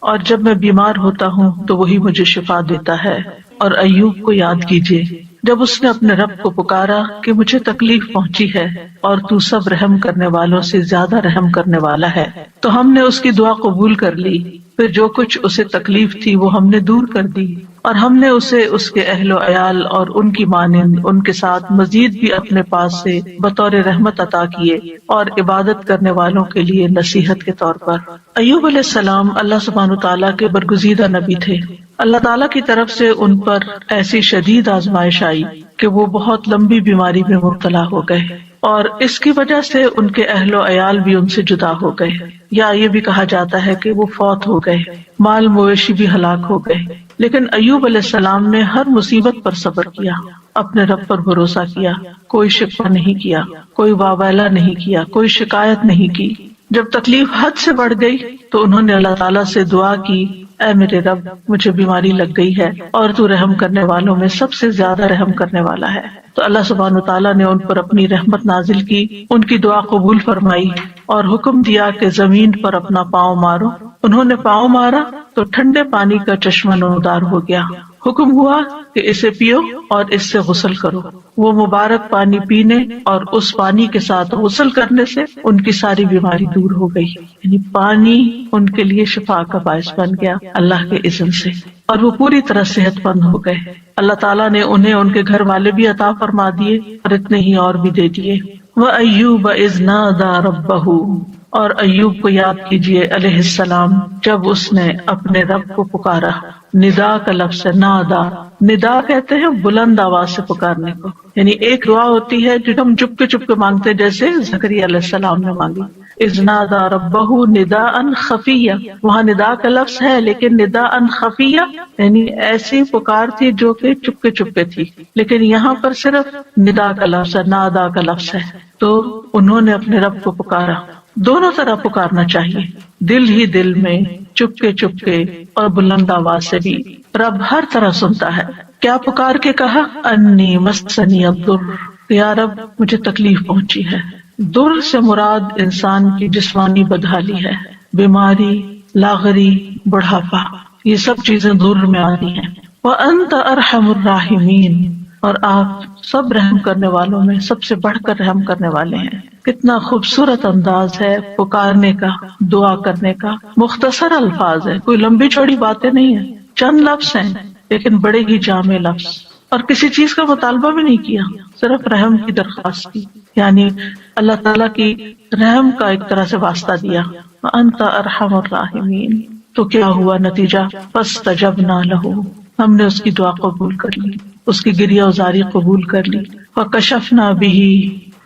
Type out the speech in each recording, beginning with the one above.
اور جب میں بیمار ہوتا ہوں تو وہی مجھے شفا دیتا ہے۔ اور ایوب کو یاد کیجیے جب اس نے اپنے رب کو پکارا کہ مجھے تکلیف پہنچی ہے اور تو سب رحم کرنے والوں سے زیادہ رحم کرنے والا ہے، تو ہم نے اس کی دعا قبول کر لی۔ پھر جو کچھ اسے تکلیف تھی وہ ہم نے دور کر دی، اور ہم نے اسے اس کے اہل و عیال اور ان کی مانند ان کے ساتھ مزید بھی اپنے پاس سے بطور رحمت عطا کیے اور عبادت کرنے والوں کے لیے نصیحت کے طور پر۔ ایوب علیہ السلام اللہ سبحانہ تعالیٰ کے برگزیدہ نبی تھے۔ اللہ تعالیٰ کی طرف سے ان پر ایسی شدید آزمائش آئی کہ وہ بہت لمبی بیماری میں مبتلا ہو گئے، اور اس کی وجہ سے ان کے اہل و عیال بھی ان سے جدا ہو گئے، یا یہ بھی کہا جاتا ہے کہ وہ فوت ہو گئے، مال مویشی بھی ہلاک ہو گئے۔ لیکن ایوب علیہ السلام نے ہر مصیبت پر صبر کیا، اپنے رب پر بھروسہ کیا، کوئی شکوہ نہیں کیا، کوئی واویلا نہیں کیا، کوئی شکایت نہیں کی۔ جب تکلیف حد سے بڑھ گئی تو انہوں نے اللہ تعالیٰ سے دعا کی، اے میرے رب، مجھے بیماری لگ گئی ہے اور تو رحم کرنے والوں میں سب سے زیادہ رحم کرنے والا ہے۔ تو اللہ سبحانہ تعالیٰ نے ان پر اپنی رحمت نازل کی، ان کی دعا قبول فرمائی اور حکم دیا کہ زمین پر اپنا پاؤں مارو۔ انہوں نے پاؤں مارا تو ٹھنڈے پانی کا چشمہ نمودار ہو گیا۔ حکم ہوا کہ اسے پیو اور اس سے غسل کرو۔ وہ مبارک پانی پینے اور اس پانی کے ساتھ غسل کرنے سے ان کی ساری بیماری دور ہو گئی، یعنی پانی ان کے لیے شفا کا باعث بن گیا اللہ کے اذن سے، اور وہ پوری طرح صحت مند ہو گئے۔ اللہ تعالیٰ نے انہیں ان کے گھر والے بھی عطا فرما دیے اور اتنے ہی اور بھی دے دیے۔ وَأَيُّوبَ إِذْ نَادَى رَبَّهُ، اور ایوب کو یاد کیجیے علیہ السلام جب اس نے اپنے رب کو پکارا۔ ندا کا لفظ ہے، نادا، ندا کہتے ہیں بلند آواز سے پکارنے کو، یعنی ایک دعا ہوتی ہے جو ہم چپ کے مانگتے ہیں، جیسے زکریا علیہ السلام نے مانگی، اذ نادا ربہ نداء خفیہ۔ وہاں ندا کا لفظ ہے لیکن نداء خفیہ یعنی ایسی پکار تھی جو کہ چپکے تھی، لیکن یہاں پر صرف ندا کا لفظ ہے، نادا کا لفظ ہے۔ تو انہوں نے اپنے رب کو پکارا۔ دونوں طرح پکارنا چاہیے، دل ہی دل میں، چپکے اور بلند آواز سے بھی۔ رب ہر طرح سنتا ہے۔ کیا پکار کے کہا؟ انی مسنی الضر، یا رب مجھے تکلیف پہنچی ہے۔ در سے مراد انسان کی جسمانی بدحالی ہے، بیماری، لاغری، بڑھاپا، یہ سب چیزیں در میں آتی ہیں۔ وانت ارحم الراحمین، اور آپ سب رحم کرنے والوں میں سب سے بڑھ کر رحم کرنے والے ہیں۔ کتنا خوبصورت انداز ہے پکارنے کا، دعا کرنے کا۔ مختصر الفاظ ہے، کوئی لمبی چوڑی باتیں نہیں ہیں، چند لفظ ہیں لیکن بڑے ہی جامع لفظ، اور کسی چیز کا مطالبہ بھی نہیں کیا، صرف رحم کی درخواست کی، یعنی اللہ تعالیٰ کی رحم کا ایک طرح سے واسطہ دیا۔ وانت ارحم الراحمین، تو کیا ہوا نتیجہ؟ فاستجبنا لہ، ہم نے اس کی دعا قبول کر لی، اس کی گریہ ازاری قبول کر لی۔ وکشفنا بہ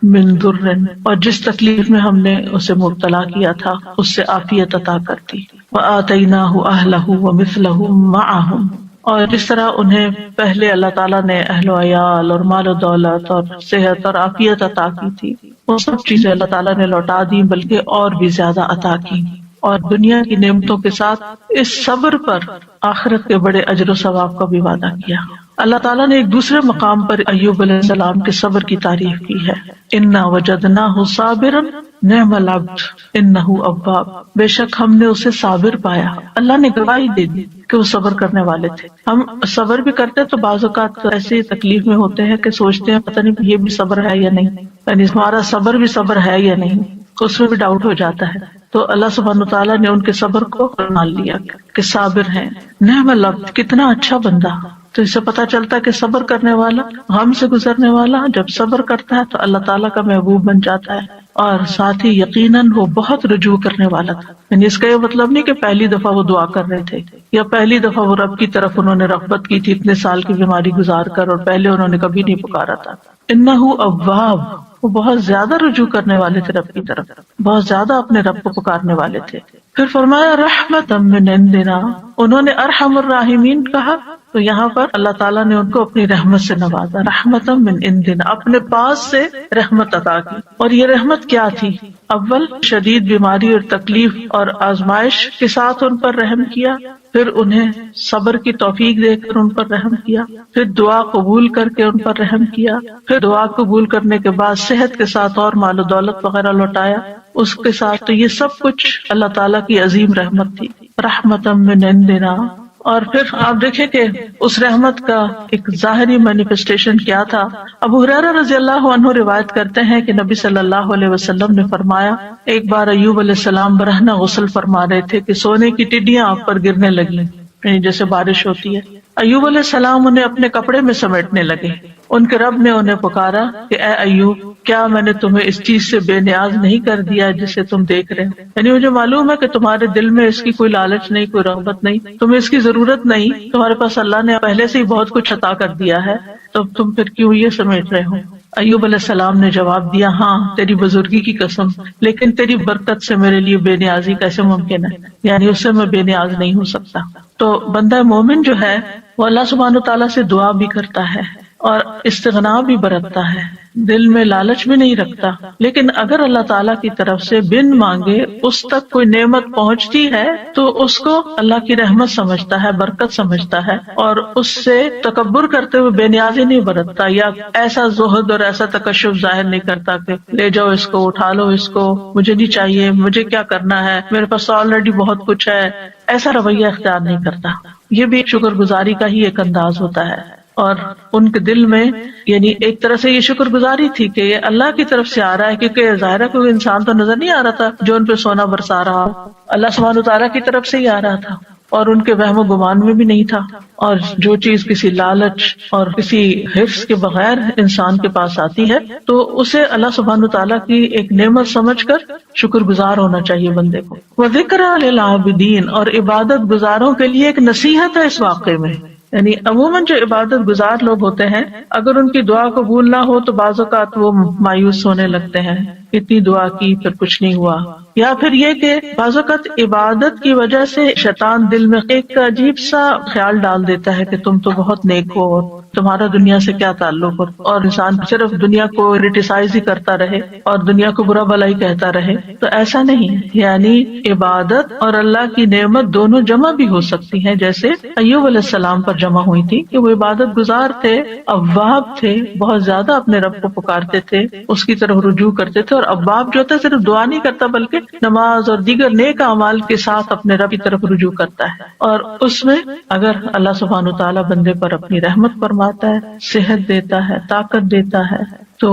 من ضر، اور جس تکلیف میں ہم نے اسے مبتلا کیا تھا اس سے عافیت عطا کر دی۔ وآتیناہ اہلہ ومثلہم معہم، اور جس طرح انہیں پہلے اللہ تعالیٰ نے اہل و عیال اور مال و دولت اور صحت اور عافیت عطا کی تھی، وہ سب چیزیں اللہ تعالیٰ نے لوٹا دی، بلکہ اور بھی زیادہ عطا کی، اور دنیا کی نعمتوں کے ساتھ اس صبر پر آخرت کے بڑے اجر و ثواب کا بھی وعدہ کیا۔ اللہ تعالیٰ نے ایک دوسرے مقام پر ایوب علیہ السلام کے صبر کی تعریف کی ہے، انا وجدناہ صابرا نعم العبد انہ اواب، بے شک ہم نے اسے صابر پایا۔ اللہ نے گواہی دے دی کہ وہ صبر کرنے والے تھے۔ ہم صبر بھی کرتے تو بعض اوقات ایسی تکلیف میں ہوتے ہیں کہ سوچتے ہیں پتہ نہیں یہ بھی صبر ہے یا نہیں، یعنی ہمارا صبر بھی صبر ہے یا نہیں، اس میں بھی ڈاؤٹ ہو جاتا ہے۔ تو اللہ سبحانہ تعالیٰ نے ان کے صبر کو مان لیا کہ صابر ہیں۔ نعم العبد، کتنا اچھا بندہ۔ تو اس سے پتہ چلتا ہے کہ صبر کرنے والا، غم سے گزرنے والا جب صبر کرتا ہے تو اللہ تعالیٰ کا محبوب بن جاتا ہے، اور ساتھ ہی یقیناً وہ بہت رجوع کرنے والا تھا۔ یعنی اس کا یہ مطلب نہیں کہ پہلی دفعہ وہ دعا کر رہے تھے یا پہلی دفعہ وہ رب کی طرف انہوں نے رغبت کی تھی اتنے سال کی بیماری گزار کر، اور پہلے انہوں نے کبھی نہیں پکارا تھا۔ انہ اواب، وہ بہت زیادہ رجوع کرنے والے تھے رب کی طرف، بہت زیادہ اپنے رب کو پکارنے والے تھے۔ پھر فرمایا رحمتا من عندنا، انہوں نے ارحم الراحمین کہا تو یہاں پر اللہ تعالیٰ نے ان کو اپنی رحمت سے نوازا، رحمتا من عندنا، اپنے پاس سے رحمت عطا کی۔ اور یہ رحمت کیا تھی؟ اول شدید بیماری اور تکلیف اور آزمائش کے ساتھ ان پر رحم کیا، پھر انہیں صبر کی توفیق دے کر ان پر رحم کیا، پھر دعا قبول کر کے ان پر رحم کیا، پھر دعا قبول کرنے کے بعد صحت کے ساتھ اور مال و دولت وغیرہ لوٹایا اس کے ساتھ۔ تو یہ سب کچھ اللہ تعالیٰ کی عظیم رحمت تھی۔ رحمتم من عندنا. اور پھر آپ دیکھیں کہ اس رحمت کا ایک ظاہری مینیفیسٹیشن کیا تھا. ابو ہریرہ رضی اللہ عنہ روایت کرتے ہیں کہ نبی صلی اللہ علیہ وسلم نے فرمایا ایک بار ایوب علیہ السلام برہنہ غسل فرما رہے تھے کہ سونے کی ٹڈیاں آپ پر گرنے لگیں، یعنی جیسے بارش ہوتی ہے. ایوب علیہ السلام انہیں اپنے کپڑے میں سمیٹنے لگے. ان کے رب نے انہیں پکارا کہ اے ایوب، کیا میں نے تمہیں اس چیز سے بے نیاز نہیں کر دیا جسے تم دیکھ رہے ہو؟ یعنی مجھے معلوم ہے کہ تمہارے دل میں اس کی کوئی لالچ نہیں، کوئی رغبت نہیں، تمہیں اس کی ضرورت نہیں، تمہارے پاس اللہ نے پہلے سے ہی بہت کچھ عطا کر دیا ہے، تو تم پھر کیوں یہ سمیٹ رہے ہو؟ ایوب علیہ السلام نے جواب دیا، ہاں تیری بزرگی کی قسم، لیکن تیری برکت سے میرے لیے بے نیازی کیسے ممکن ہے، یعنی اس سے میں بے نیاز نہیں ہو سکتا. تو بندہ مومن جو ہے وہ اللہ سبحانہ و تعالیٰ سے دعا بھی کرتا ہے اور استغنا بھی برتتا ہے، دل میں لالچ بھی نہیں رکھتا، لیکن اگر اللہ تعالیٰ کی طرف سے بن مانگے اس تک کوئی نعمت پہنچتی ہے تو اس کو اللہ کی رحمت سمجھتا ہے، برکت سمجھتا ہے، اور اس سے تکبر کرتے ہوئے بے نیازی نہیں برتتا یا ایسا زہد اور ایسا تکشف ظاہر نہیں کرتا کہ لے جاؤ اس کو، اٹھا لو اس کو، مجھے نہیں چاہیے، مجھے کیا کرنا ہے، میرے پاس آلریڈی بہت کچھ ہے، ایسا رویہ اختیار نہیں کرتا. یہ بھی شکر گزاری کا ہی ایک انداز ہوتا ہے. اور ان کے دل میں یعنی ایک طرح سے یہ شکر گزاری تھی کہ یہ اللہ کی طرف سے آ رہا ہے، کیونکہ ظاہرہ کوئی انسان تو نظر نہیں آ رہا تھا جو ان پہ سونا برسا رہا، اللہ سبحانہ تعالیٰ کی طرف سے ہی آ رہا تھا، اور ان کے وہم و گمان میں بھی نہیں تھا. اور جو چیز کسی لالچ اور کسی حفظ کے بغیر انسان کے پاس آتی ہے تو اسے اللہ سبحانہ تعالیٰ کی ایک نعمت سمجھ کر شکر گزار ہونا چاہیے بندے کو. وَذِكْرَىٰ لِلْعَابِدِينَ، اور عبادت گزاروں کے لیے ایک نصیحت ہے اس واقعے میں. یعنی عموماً جو عبادت گزار لوگ ہوتے ہیں اگر ان کی دعا قبول نہ ہو تو بعض اوقات وہ مایوس ہونے لگتے ہیں، اتنی دعا کی پھر کچھ نہیں ہوا، یا پھر یہ کہ بعض اوقات عبادت کی وجہ سے شیطان دل میں ایک عجیب سا خیال ڈال دیتا ہے کہ تم تو بہت نیک ہو اور تمہارا دنیا سے کیا تعلق ہو، اور انسان صرف دنیا کو کرٹیسائز ہی کرتا رہے اور دنیا کو برا بھلا ہی کہتا رہے. تو ایسا نہیں، یعنی عبادت اور اللہ کی نعمت دونوں جمع بھی ہو سکتی ہیں، جیسے ایوب علیہ السلام پر جمع ہوئی تھی کہ وہ عبادت گزار تھے، اواب تھے، بہت زیادہ اپنے رب کو پکارتے تھے، اس کی طرف رجوع کرتے تھے. اور اواب جو ہوتا ہے صرف دعا نہیں کرتا بلکہ نماز اور دیگر نیک اعمال کے ساتھ اپنے رب کی طرف رجوع کرتا ہے. اور اس میں اگر اللہ سبحانہ تعالیٰ بندے پر اپنی رحمت فرماتا ہے، صحت دیتا ہے، طاقت دیتا ہے، تو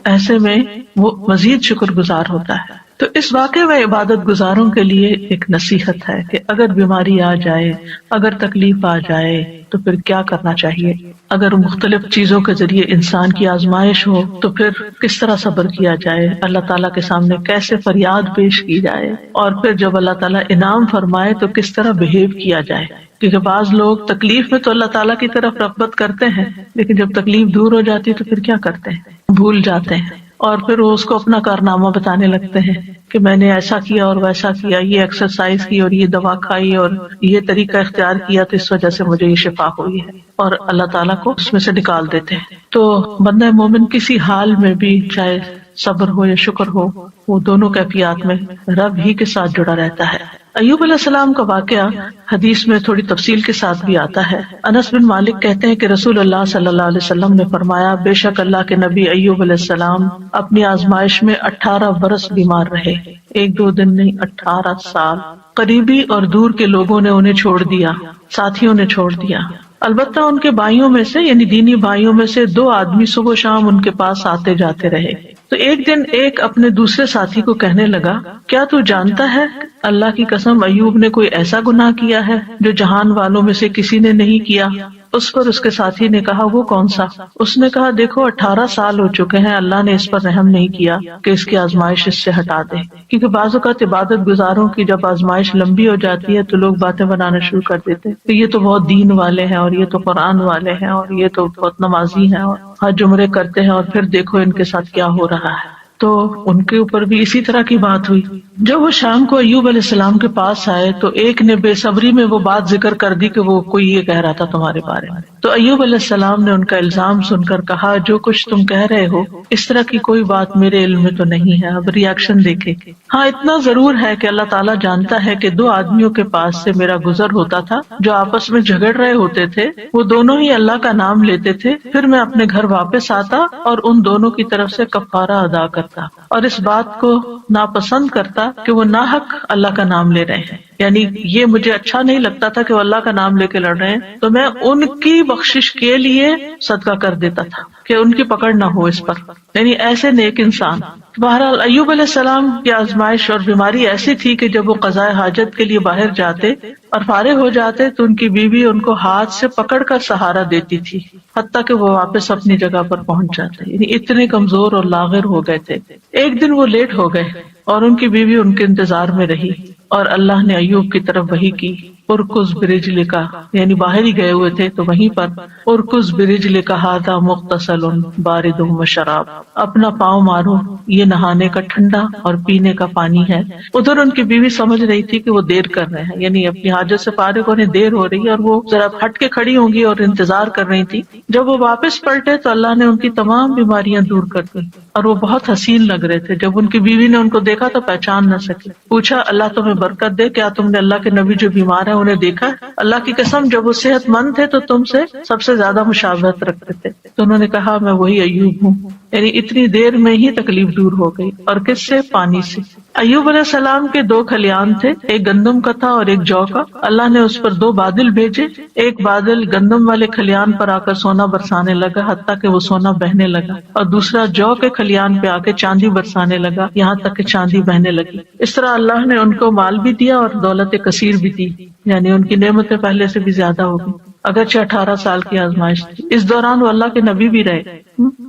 ایسے میں وہ مزید شکر گزار ہوتا ہے. تو اس واقعے میں عبادت گزاروں کے لیے ایک نصیحت ہے کہ اگر بیماری آ جائے، اگر تکلیف آ جائے تو پھر کیا کرنا چاہیے. اگر مختلف چیزوں کے ذریعے انسان کی آزمائش ہو تو پھر کس طرح صبر کیا جائے، اللہ تعالیٰ کے سامنے کیسے فریاد پیش کی جائے، اور پھر جب اللہ تعالیٰ انعام فرمائے تو کس طرح بہیو کیا جائے. کیونکہ بعض لوگ تکلیف میں تو اللہ تعالیٰ کی طرف رغبت کرتے ہیں، لیکن جب تکلیف دور ہو جاتی ہے تو پھر کیا کرتے ہیں، بھول جاتے ہیں، اور پھر وہ اس کو اپنا کارنامہ بتانے لگتے ہیں کہ میں نے ایسا کیا اور ویسا کیا، یہ ایکسرسائز کی اور یہ دوا کھائی اور یہ طریقہ اختیار کیا تو اس وجہ سے مجھے یہ شفا ہوئی ہے، اور اللہ تعالیٰ کو اس میں سے نکال دیتے ہیں. تو بندہ مومن کسی حال میں بھی، چاہے صبر ہو یا شکر ہو، وہ دونوں کیفیات میں رب ہی کے ساتھ جڑا رہتا ہے. ایوب علیہ السلام کا واقعہ حدیث میں تھوڑی تفصیل کے ساتھ بھی آتا ہے. انس بن مالک کہتے ہیں کہ رسول اللہ صلی اللہ علیہ وسلم نے فرمایا، بے شک اللہ کے نبی ایوب علیہ السلام اپنی آزمائش میں 18 برس بیمار رہے، 1-2 دن نہیں، 18 سال. قریبی اور دور کے لوگوں نے انہیں چھوڑ دیا، ساتھیوں نے چھوڑ دیا. البتہ ان کے بھائیوں میں سے یعنی دینی بھائیوں میں سے 2 آدمی صبح و شام ان کے پاس آتے جاتے رہے. تو ایک دن ایک اپنے دوسرے ساتھی کو کہنے لگا، کیا تو جانتا ہے اللہ کی قسم ایوب نے کوئی ایسا گناہ کیا ہے جو جہان والوں میں سے کسی نے نہیں کیا؟ اس پر اس کے ساتھی نے کہا، وہ کون سا؟ اس نے کہا، دیکھو 18 سال ہو چکے ہیں، اللہ نے اس پر رحم نہیں کیا کہ اس کی آزمائش اس سے ہٹا دے. کیونکہ بعض اوقات عبادت گزاروں کی جب آزمائش لمبی ہو جاتی ہے تو لوگ باتیں بنانا شروع کر دیتے کہ یہ تو بہت دین والے ہیں، اور یہ تو قرآن والے ہیں، اور یہ تو بہت نمازی ہیں، اور حج عمرے کرتے ہیں، اور پھر دیکھو ان کے ساتھ کیا ہو رہا ہے. تو ان کے اوپر بھی اسی طرح کی بات ہوئی. جب وہ شام کو ایوب علیہ السلام کے پاس آئے تو ایک نے بے صبری میں وہ بات ذکر کر دی کہ وہ کوئی یہ کہہ رہا تھا تمہارے بارے میں. تو ایوب علیہ السلام نے ان کا الزام سن کر کہا، جو کچھ تم کہہ رہے ہو اس طرح کی کوئی بات میرے علم میں تو نہیں ہے. اب ری ایکشن دیکھے. ہاں اتنا ضرور ہے کہ اللہ تعالیٰ جانتا ہے کہ 2 آدمیوں کے پاس سے میرا گزر ہوتا تھا جو آپس میں جھگڑ رہے ہوتے تھے، وہ دونوں ہی اللہ کا نام لیتے تھے، پھر میں اپنے گھر واپس آتا اور ان دونوں کی طرف سے کفارہ ادا کرتا، اور اس بات کو ناپسند کرتا کہ وہ ناحق اللہ کا نام لے رہے ہیں، یعنی یہ مجھے اچھا نہیں لگتا تھا کہ وہ اللہ کا نام لے کے لڑ رہے ہیں، تو میں ان کی بخشش کے لیے صدقہ کر دیتا تھا کہ ان کی پکڑ نہ ہو اس پر، یعنی ایسے نیک انسان۔ بہرحال ایوب علیہ السلام کی آزمائش اور بیماری ایسی تھی کہ جب وہ قضاء حاجت کے لیے باہر جاتے اور فارغ ہو جاتے تو ان کی بیوی ان کو ہاتھ سے پکڑ کر سہارا دیتی تھی حتیٰ کہ وہ واپس اپنی جگہ پر پہنچ جاتے، یعنی اتنے کمزور اور لاغر ہو گئے تھے۔ ایک دن وہ لیٹ ہو گئے اور ان کی بیوی ان کے انتظار میں رہی، اور اللہ نے ایوب کی طرف وحی کی، ارکز برجلک، یعنی باہر ہی گئے ہوئے تھے تو وہیں پر ارکز برجلک ھذا مغتسل بارد وشراب، اپنا پاؤں مارو، یہ نہانے کا ٹھنڈا اور پینے کا پانی ہے۔ ادھر ان کی بیوی سمجھ رہی تھی کہ وہ دیر کر رہے ہیں، یعنی اپنی حاجت سے فارغ ہونے دیر ہو رہی ہے اور وہ ذرا ہٹ کے کھڑی ہوں گی اور انتظار کر رہی تھی۔ جب وہ واپس پلٹے تو اللہ نے ان کی تمام بیماریاں دور کر دی اور وہ بہت حسین لگ رہے تھے۔ جب ان کی بیوی نے ان کو دیکھا تو پہچان نہ سکی، پوچھا اللہ تمہیں برکت دے، کیا تم نے اللہ کے نبی جو بیمار ہیں انہیں دیکھا؟ اللہ کی قسم جب وہ صحت مند تھے تو تم سے سب سے زیادہ مشابہت رکھتے تھے۔ تو انہوں نے کہا میں وہی ایوب ہوں، یعنی اتنی دیر میں ہی تکلیف دور ہو گئی۔ اور کس سے؟ پانی سے۔ ایوب علیہ السلام کے 2 کھلیان تھے، ایک گندم کا تھا اور ایک جو کا۔ اللہ نے اس پر 2 بادل بھیجے، ایک بادل گندم والے کھلیان پر آ کر سونا برسانے لگا حتیٰ کہ وہ سونا بہنے لگا، اور دوسرا جو کے کھلیان پہ آ کے چاندی برسانے لگا یہاں تک کہ چاندی بہنے لگی۔ اس طرح اللہ نے ان کو مال بھی دیا اور دولت کثیر بھی دی، یعنی ان کی نعمتیں پہلے سے بھی زیادہ ہو گئی، اگرچہ 18 سال کی آزمائش تھی۔ اس دوران وہ اللہ کے نبی بھی رہے،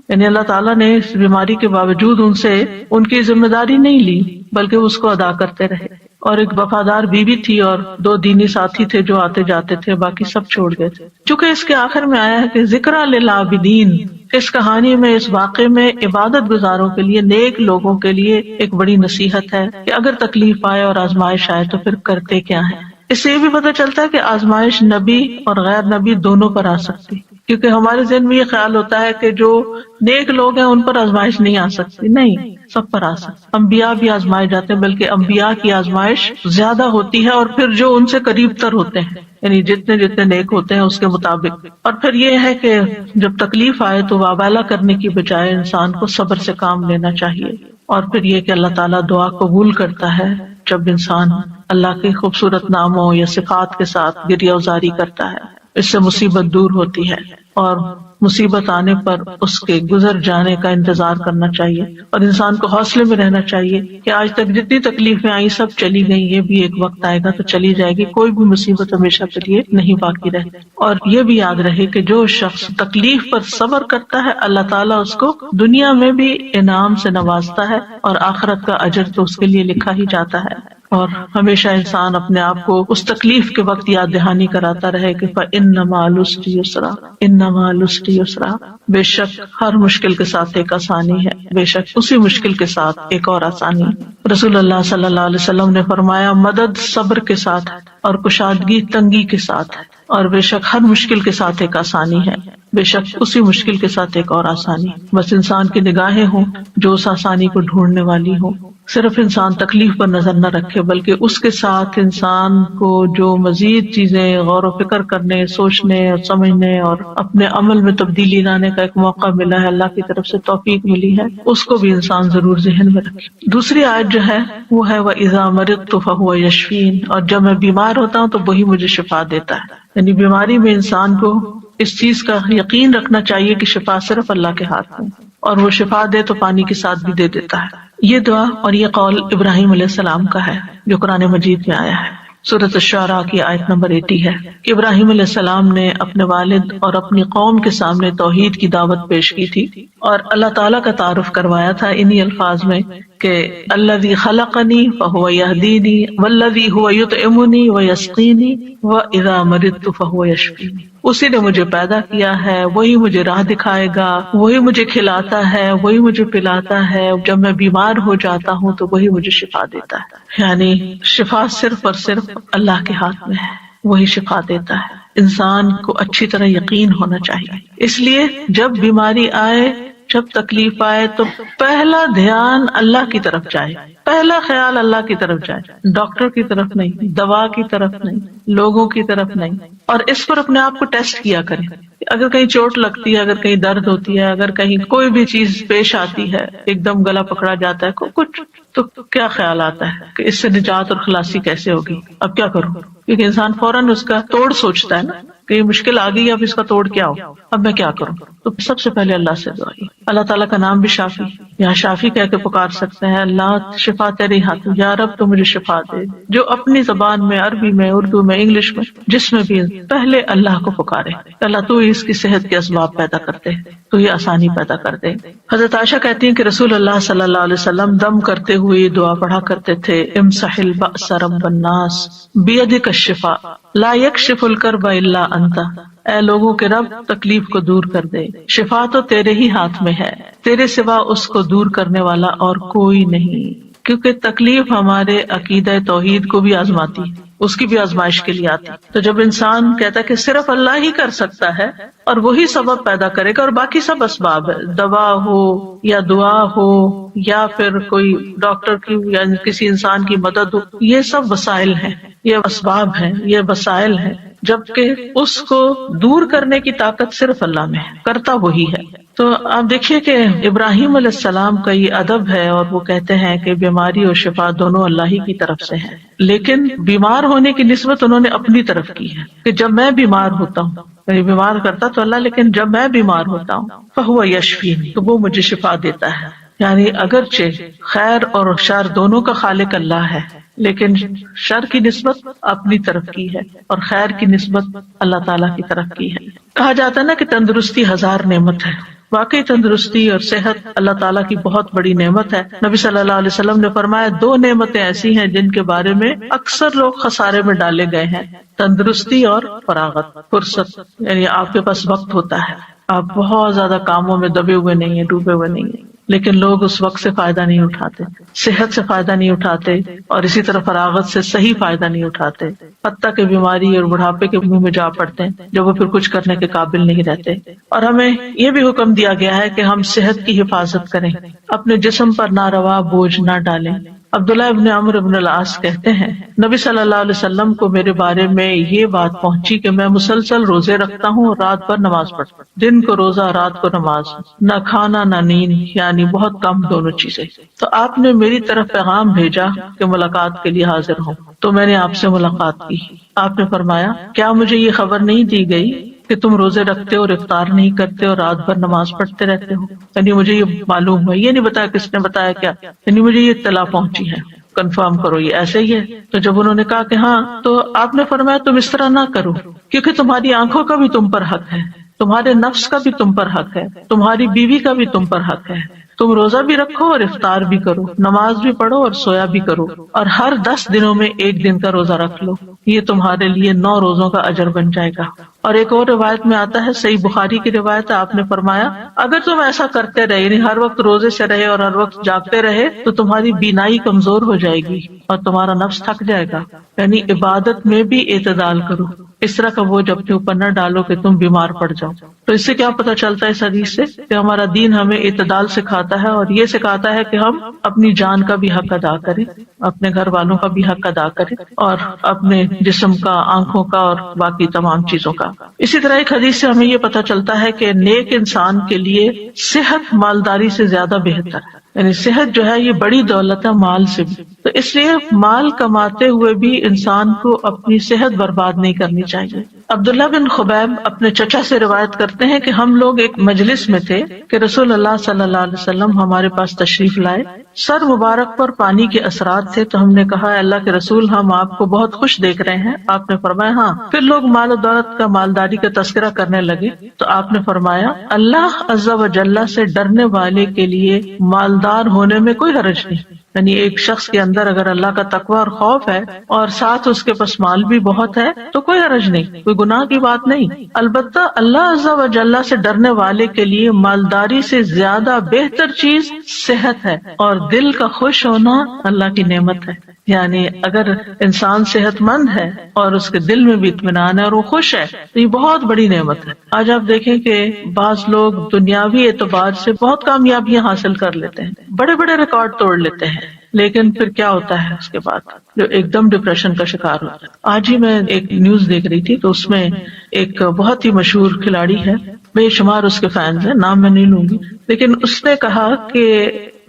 یعنی اللہ تعالیٰ نے اس بیماری کے باوجود ان سے ان کی ذمہ داری نہیں لی بلکہ اس کو ادا کرتے رہے۔ اور ایک وفادار بیوی تھی اور 2 دینی ساتھی تھے جو آتے جاتے تھے، باقی سب چھوڑ گئے تھے۔ چونکہ اس کے آخر میں آیا ہے کہ ذکر للعابدین، اس کہانی میں، اس واقعے میں عبادت گزاروں کے لیے، نیک لوگوں کے لیے ایک بڑی نصیحت ہے کہ اگر تکلیف آئے اور آزمائش آئے تو پھر کرتے کیا ہے۔ اس سے یہ بھی پتہ چلتا ہے کہ آزمائش نبی اور غیر نبی دونوں پر آ سکتی، کیونکہ ہمارے ذہن میں یہ خیال ہوتا ہے کہ جو نیک لوگ ہیں ان پر آزمائش نہیں آ سکتی، نہیں، سب پر آ سکتی۔ انبیاء بھی آزمائے جاتے ہیں، بلکہ انبیاء کی آزمائش زیادہ ہوتی ہے، اور پھر جو ان سے قریب تر ہوتے ہیں، یعنی جتنے جتنے نیک ہوتے ہیں اس کے مطابق۔ اور پھر یہ ہے کہ جب تکلیف آئے تو وابالہ کرنے کی بجائے انسان کو صبر سے کام لینا چاہیے، اور پھر یہ کہ اللہ تعالیٰ دعا قبول کرتا ہے جب انسان اللہ کے خوبصورت ناموں یا صفات کے ساتھ گریہ وزاری کرتا ہے، اس سے مصیبت دور ہوتی ہے، اور مصیبت آنے پر اس کے گزر جانے کا انتظار کرنا چاہیے، اور انسان کو حوصلے میں رہنا چاہیے کہ آج تک جتنی تکلیفیں آئی سب چلی گئی، یہ بھی ایک وقت آئے گا تو چلی جائے گی، کوئی بھی مصیبت ہمیشہ کے لیے نہیں باقی رہتی۔ اور یہ بھی یاد رہے کہ جو شخص تکلیف پر صبر کرتا ہے اللہ تعالیٰ اس کو دنیا میں بھی انعام سے نوازتا ہے، اور آخرت کا اجر تو اس کے لیے لکھا ہی جاتا ہے۔ اور ہمیشہ انسان اپنے آپ کو اس تکلیف کے وقت یاد دہانی کراتا رہے کہ فَإِنَّ مَعَ الْعُسْرِ يُسْرًا، إِنَّ مَعَ الْعُسْرِ يُسْرًا، بے شک ہر مشکل کے ساتھ ایک آسانی ہے، بے شک اسی مشکل کے ساتھ ایک اور آسانی ہے۔ رسول اللہ صلی اللہ علیہ وسلم نے فرمایا مدد صبر کے ساتھ اور کشادگی تنگی کے ساتھ ہے، اور بے شک ہر مشکل کے ساتھ ایک آسانی ہے، بے شک اسی مشکل کے ساتھ ایک اور آسانی۔ بس انسان کی نگاہیں ہوں جو اس آسانی کو ڈھونڈنے والی ہوں، صرف انسان تکلیف پر نظر نہ رکھے بلکہ اس کے ساتھ انسان کو جو مزید چیزیں غور و فکر کرنے، سوچنے اور سمجھنے اور اپنے عمل میں تبدیلی لانے کا ایک موقع ملا ہے، اللہ کی طرف سے توفیق ملی ہے، اس کو بھی انسان ضرور ذہن میں رکھے۔ دوسری آیت جو ہے وہ ہے وَإِذَا مَرِضْتُ فَهُوَ يَشْفِينِ، اور جب میں بیمار ہوتا ہوں تو وہی مجھے شفا دیتا ہے، یعنی بیماری میں انسان کو اس چیز کا یقین رکھنا چاہیے کہ شفا صرف اللہ کے ہاتھ میں، اور وہ شفا دے تو پانی کے ساتھ بھی دے دیتا ہے۔ یہ دعا اور یہ قول ابراہیم علیہ السلام کا ہے جو قرآن مجید میں آیا ہے۔ سورۃ الشعراء کی آیت نمبر 80 ہے کہ ابراہیم علیہ السلام نے اپنے والد اور اپنی قوم کے سامنے توحید کی دعوت پیش کی تھی اور اللہ تعالیٰ کا تعارف کروایا تھا انہی الفاظ میں کہ الذی خلقنی فہو یہدینی والذی هو یطعمنی ویسقینی واذا مرضت فہو یشفینی، اسی نے مجھے پیدا کیا ہے، وہی مجھے راہ دکھائے گا، وہی مجھے کھلاتا ہے، وہی مجھے پلاتا ہے، جب میں بیمار ہو جاتا ہوں تو وہی مجھے شفا دیتا ہے۔ یعنی شفا صرف اور صرف اللہ کے ہاتھ میں ہے، وہی شفا دیتا ہے۔ انسان کو اچھی طرح یقین ہونا چاہیے، اس لیے جب بیماری آئے، جب تکلیف آئے تو پہلا دھیان اللہ کی طرف جائے، پہلا خیال اللہ کی طرف جائے، ڈاکٹر کی طرف نہیں، دوا کی طرف نہیں، لوگوں کی طرف نہیں، اور اس پر اپنے آپ کو ٹیسٹ کیا کریں۔ اگر کہیں چوٹ لگتی ہے، اگر کہیں درد ہوتی ہے، اگر کہیں کوئی بھی چیز پیش آتی ہے، ایک دم گلا پکڑا جاتا ہے کچھ، تو کیا خیال آتا ہے کہ اس سے نجات اور خلاصی کیسے ہوگی، اب کیا کروں؟ کیونکہ انسان فوراً اس کا توڑ سوچتا ہے نا کہ یہ مشکل آ گئی، اب اس کا توڑ کیا ہو، اب میں کیا کروں؟ تو سب سے پہلے اللہ سے دعائی، اللہ تعالیٰ کا نام بھی شافی، یہاں شافی کہہ کے پکار سکتے ہیں، اللہ شفا تیرے ہاتھ میں، یا رب تو مجھے شفا دے، جو اپنی زبان میں، عربی میں، اردو میں، انگلش میں، جس میں بھی پہلے اللہ کو پکارے، اللہ تو اس کی صحت کے اسباب پیدا کرتے، تو یہ آسانی پیدا کر دے۔ حضرت عائشہ کہتی ہیں کہ رسول اللہ صلی اللہ علیہ وسلم دم کرتے ہوئے یہ دعا پڑھا کرتے تھے، امسح البأس رب الناس بیدک الشفاء لا یکشف الکرب الا انت، اے لوگوں کے رب تکلیف کو دور کر دے، شفا تو تیرے ہی ہاتھ میں ہے، تیرے سوا اس کو دور کرنے والا اور کوئی نہیں۔ کیونکہ تکلیف ہمارے عقیدہ توحید کو بھی آزماتی ہے، اس کی بھی آزمائش کے لیے آتی ہے۔ تو جب انسان کہتا ہے کہ صرف اللہ ہی کر سکتا ہے اور وہی سبب پیدا کرے گا اور باقی سب اسباب ہے، دوا ہو یا دعا ہو یا پھر کوئی ڈاکٹر کی یا کسی انسان کی مدد ہو، یہ سب وسائل ہیں، یہ اسباب ہیں، یہ وسائل ہیں، جبکہ اس کو دور کرنے کی طاقت صرف اللہ میں ہے، کرتا وہی ہے۔ تو آپ دیکھیے کہ ابراہیم علیہ السلام کا یہ ادب ہے، اور وہ کہتے ہیں کہ بیماری اور شفا دونوں اللہ ہی کی طرف سے ہیں، لیکن بیمار ہونے کی نسبت انہوں نے اپنی طرف کی ہے کہ جب میں بیمار ہوتا ہوں، یعنی بیمار کرتا تو اللہ، لیکن جب میں بیمار ہوتا ہوں فَهُوَ يَشْفِينِ، تو وہ مجھے شفا دیتا ہے۔ یعنی اگرچہ خیر اور شر دونوں کا خالق اللہ ہے، لیکن شر کی نسبت اپنی طرف کی ہے اور خیر کی نسبت اللہ تعالیٰ کی طرف کی ہے۔ کہا جاتا ہے نا کہ تندرستی ہزار نعمت ہے، واقعی تندرستی اور صحت اللہ تعالیٰ کی بہت بڑی نعمت ہے۔ نبی صلی اللہ علیہ وسلم نے فرمایا، دو نعمتیں ایسی ہیں جن کے بارے میں اکثر لوگ خسارے میں ڈالے گئے ہیں، تندرستی اور فراغت، فرصت، یعنی آپ کے پاس وقت ہوتا ہے، آپ بہت زیادہ کاموں میں دبے ہوئے نہیں ہیں، ڈوبے ہوئے نہیں ہیں، لیکن لوگ اس وقت سے فائدہ نہیں اٹھاتے، صحت سے فائدہ نہیں اٹھاتے، اور اسی طرح فراغت سے صحیح فائدہ نہیں اٹھاتے، حتیٰ کہ بیماری اور بڑھاپے کے منہ میں جا پڑتے ہیں جب وہ پھر کچھ کرنے کے قابل نہیں رہتے۔ اور ہمیں یہ بھی حکم دیا گیا ہے کہ ہم صحت کی حفاظت کریں، اپنے جسم پر ناروا بوجھ نہ ڈالیں۔ عبداللہ ابن عمرو ابن العاص کہتے ہیں، نبی صلی اللہ علیہ وسلم کو میرے بارے میں یہ بات پہنچی کہ میں مسلسل روزے رکھتا ہوں اور رات بھر نماز پڑھتا ہوں، دن کو روزہ رات کو نماز، نہ کھانا نہ نیند، یعنی بہت کم دونوں چیزیں۔ تو آپ نے میری طرف پیغام بھیجا کہ ملاقات کے لیے حاضر ہوں، تو میں نے آپ سے ملاقات کی۔ آپ نے فرمایا، کیا مجھے یہ خبر نہیں دی گئی کہ تم روزے رکھتے اور افطار نہیں کرتے اور رات بھر نماز پڑھتے رہتے ہو؟ یعنی مجھے یہ معلوم ہے، یہ نہیں بتایا کس نے بتایا کیا، یعنی مجھے یہ اطلاع پہنچی ہے، کنفرم کرو یہ ایسے ہی ہے۔ تو جب انہوں نے کہا کہ ہاں، تو آپ نے فرمایا تم اس طرح نہ کرو، کیونکہ تمہاری آنکھوں کا بھی تم پر حق ہے، تمہارے نفس کا بھی تم پر حق ہے، تمہاری بیوی کا بھی تم پر حق ہے، تم روزہ بھی رکھو اور افطار بھی کرو، نماز بھی پڑھو اور سویا بھی کرو، اور ہر 10 دنوں میں ایک دن کا روزہ رکھ لو، یہ تمہارے لیے 9 روزوں کا اجر بن جائے گا۔ اور ایک اور روایت میں آتا ہے، صحیح بخاری کی روایت ہے، آپ نے فرمایا، اگر تم ایسا کرتے رہے، یعنی ہر وقت روزے سے رہے اور ہر وقت جاگتے رہے، تو تمہاری بینائی کمزور ہو جائے گی اور تمہارا نفس تھک جائے گا۔ یعنی عبادت میں بھی اعتدال کرو، اس طرح کا بوجھ اپنے اوپر نہ ڈالو کہ تم بیمار پڑ جاؤ۔ تو اس سے کیا پتہ چلتا ہے اس حدیث سے کہ ہمارا دین ہمیں اعتدال سکھاتا ہے، اور یہ سکھاتا ہے کہ ہم اپنی جان کا بھی حق ادا کریں، اپنے گھر والوں کا بھی حق ادا کریں، اور اپنے جسم کا، آنکھوں کا اور باقی تمام چیزوں کا۔ اسی طرح ایک حدیث سے ہمیں یہ پتہ چلتا ہے کہ نیک انسان کے لیے صحت مالداری سے زیادہ بہتر ہے، یعنی صحت جو ہے یہ بڑی دولت ہے مال سے بھی، تو اس لیے مال کماتے ہوئے بھی انسان کو اپنی صحت برباد نہیں کرنی چاہیے۔ عبداللہ بن خبیب اپنے چچا سے روایت کرتے ہیں کہ ہم لوگ ایک مجلس میں تھے کہ رسول اللہ صلی اللہ علیہ وسلم ہمارے پاس تشریف لائے، سر مبارک پر پانی کے اثرات تھے، تو ہم نے کہا، اللہ کے رسول ہم آپ کو بہت خوش دیکھ رہے ہیں۔ آپ نے فرمایا، ہاں۔ پھر لوگ مال و دولت کا، مالداری کا تذکرہ کرنے لگے، تو آپ نے فرمایا، اللہ عز و جل سے ڈرنے والے کے لیے مالدار ہونے میں کوئی حرج نہیں، یعنی ایک شخص کے اندر اگر اللہ کا تقوی اور خوف ہے اور ساتھ اس کے پاس مال بھی بہت ہے تو کوئی حرج نہیں، کوئی گناہ کی بات نہیں۔ البتہ اللہ عز و جل سے ڈرنے والے کے لیے مالداری سے زیادہ بہتر چیز صحت ہے، اور دل کا خوش ہونا اللہ کی نعمت ہے۔ یعنی اگر انسان صحت مند ہے اور اس کے دل میں بھی اطمینان ہے اور وہ خوش ہے، تو یہ بہت بڑی نعمت ہے۔ آج آپ دیکھیں کہ بعض لوگ دنیاوی اعتبار سے بہت کامیابیاں حاصل کر لیتے ہیں، بڑے بڑے ریکارڈ توڑ لیتے ہیں، لیکن پھر کیا ہوتا ہے اس کے بعد، جو ایک دم ڈپریشن کا شکار ہوتا ہے۔ آج ہی میں ایک نیوز دیکھ رہی تھی تو اس میں ایک بہت ہی مشہور کھلاڑی ہے، بے شمار اس کے فینز ہیں، نام میں نہیں لوں گی، لیکن اس نے کہا کہ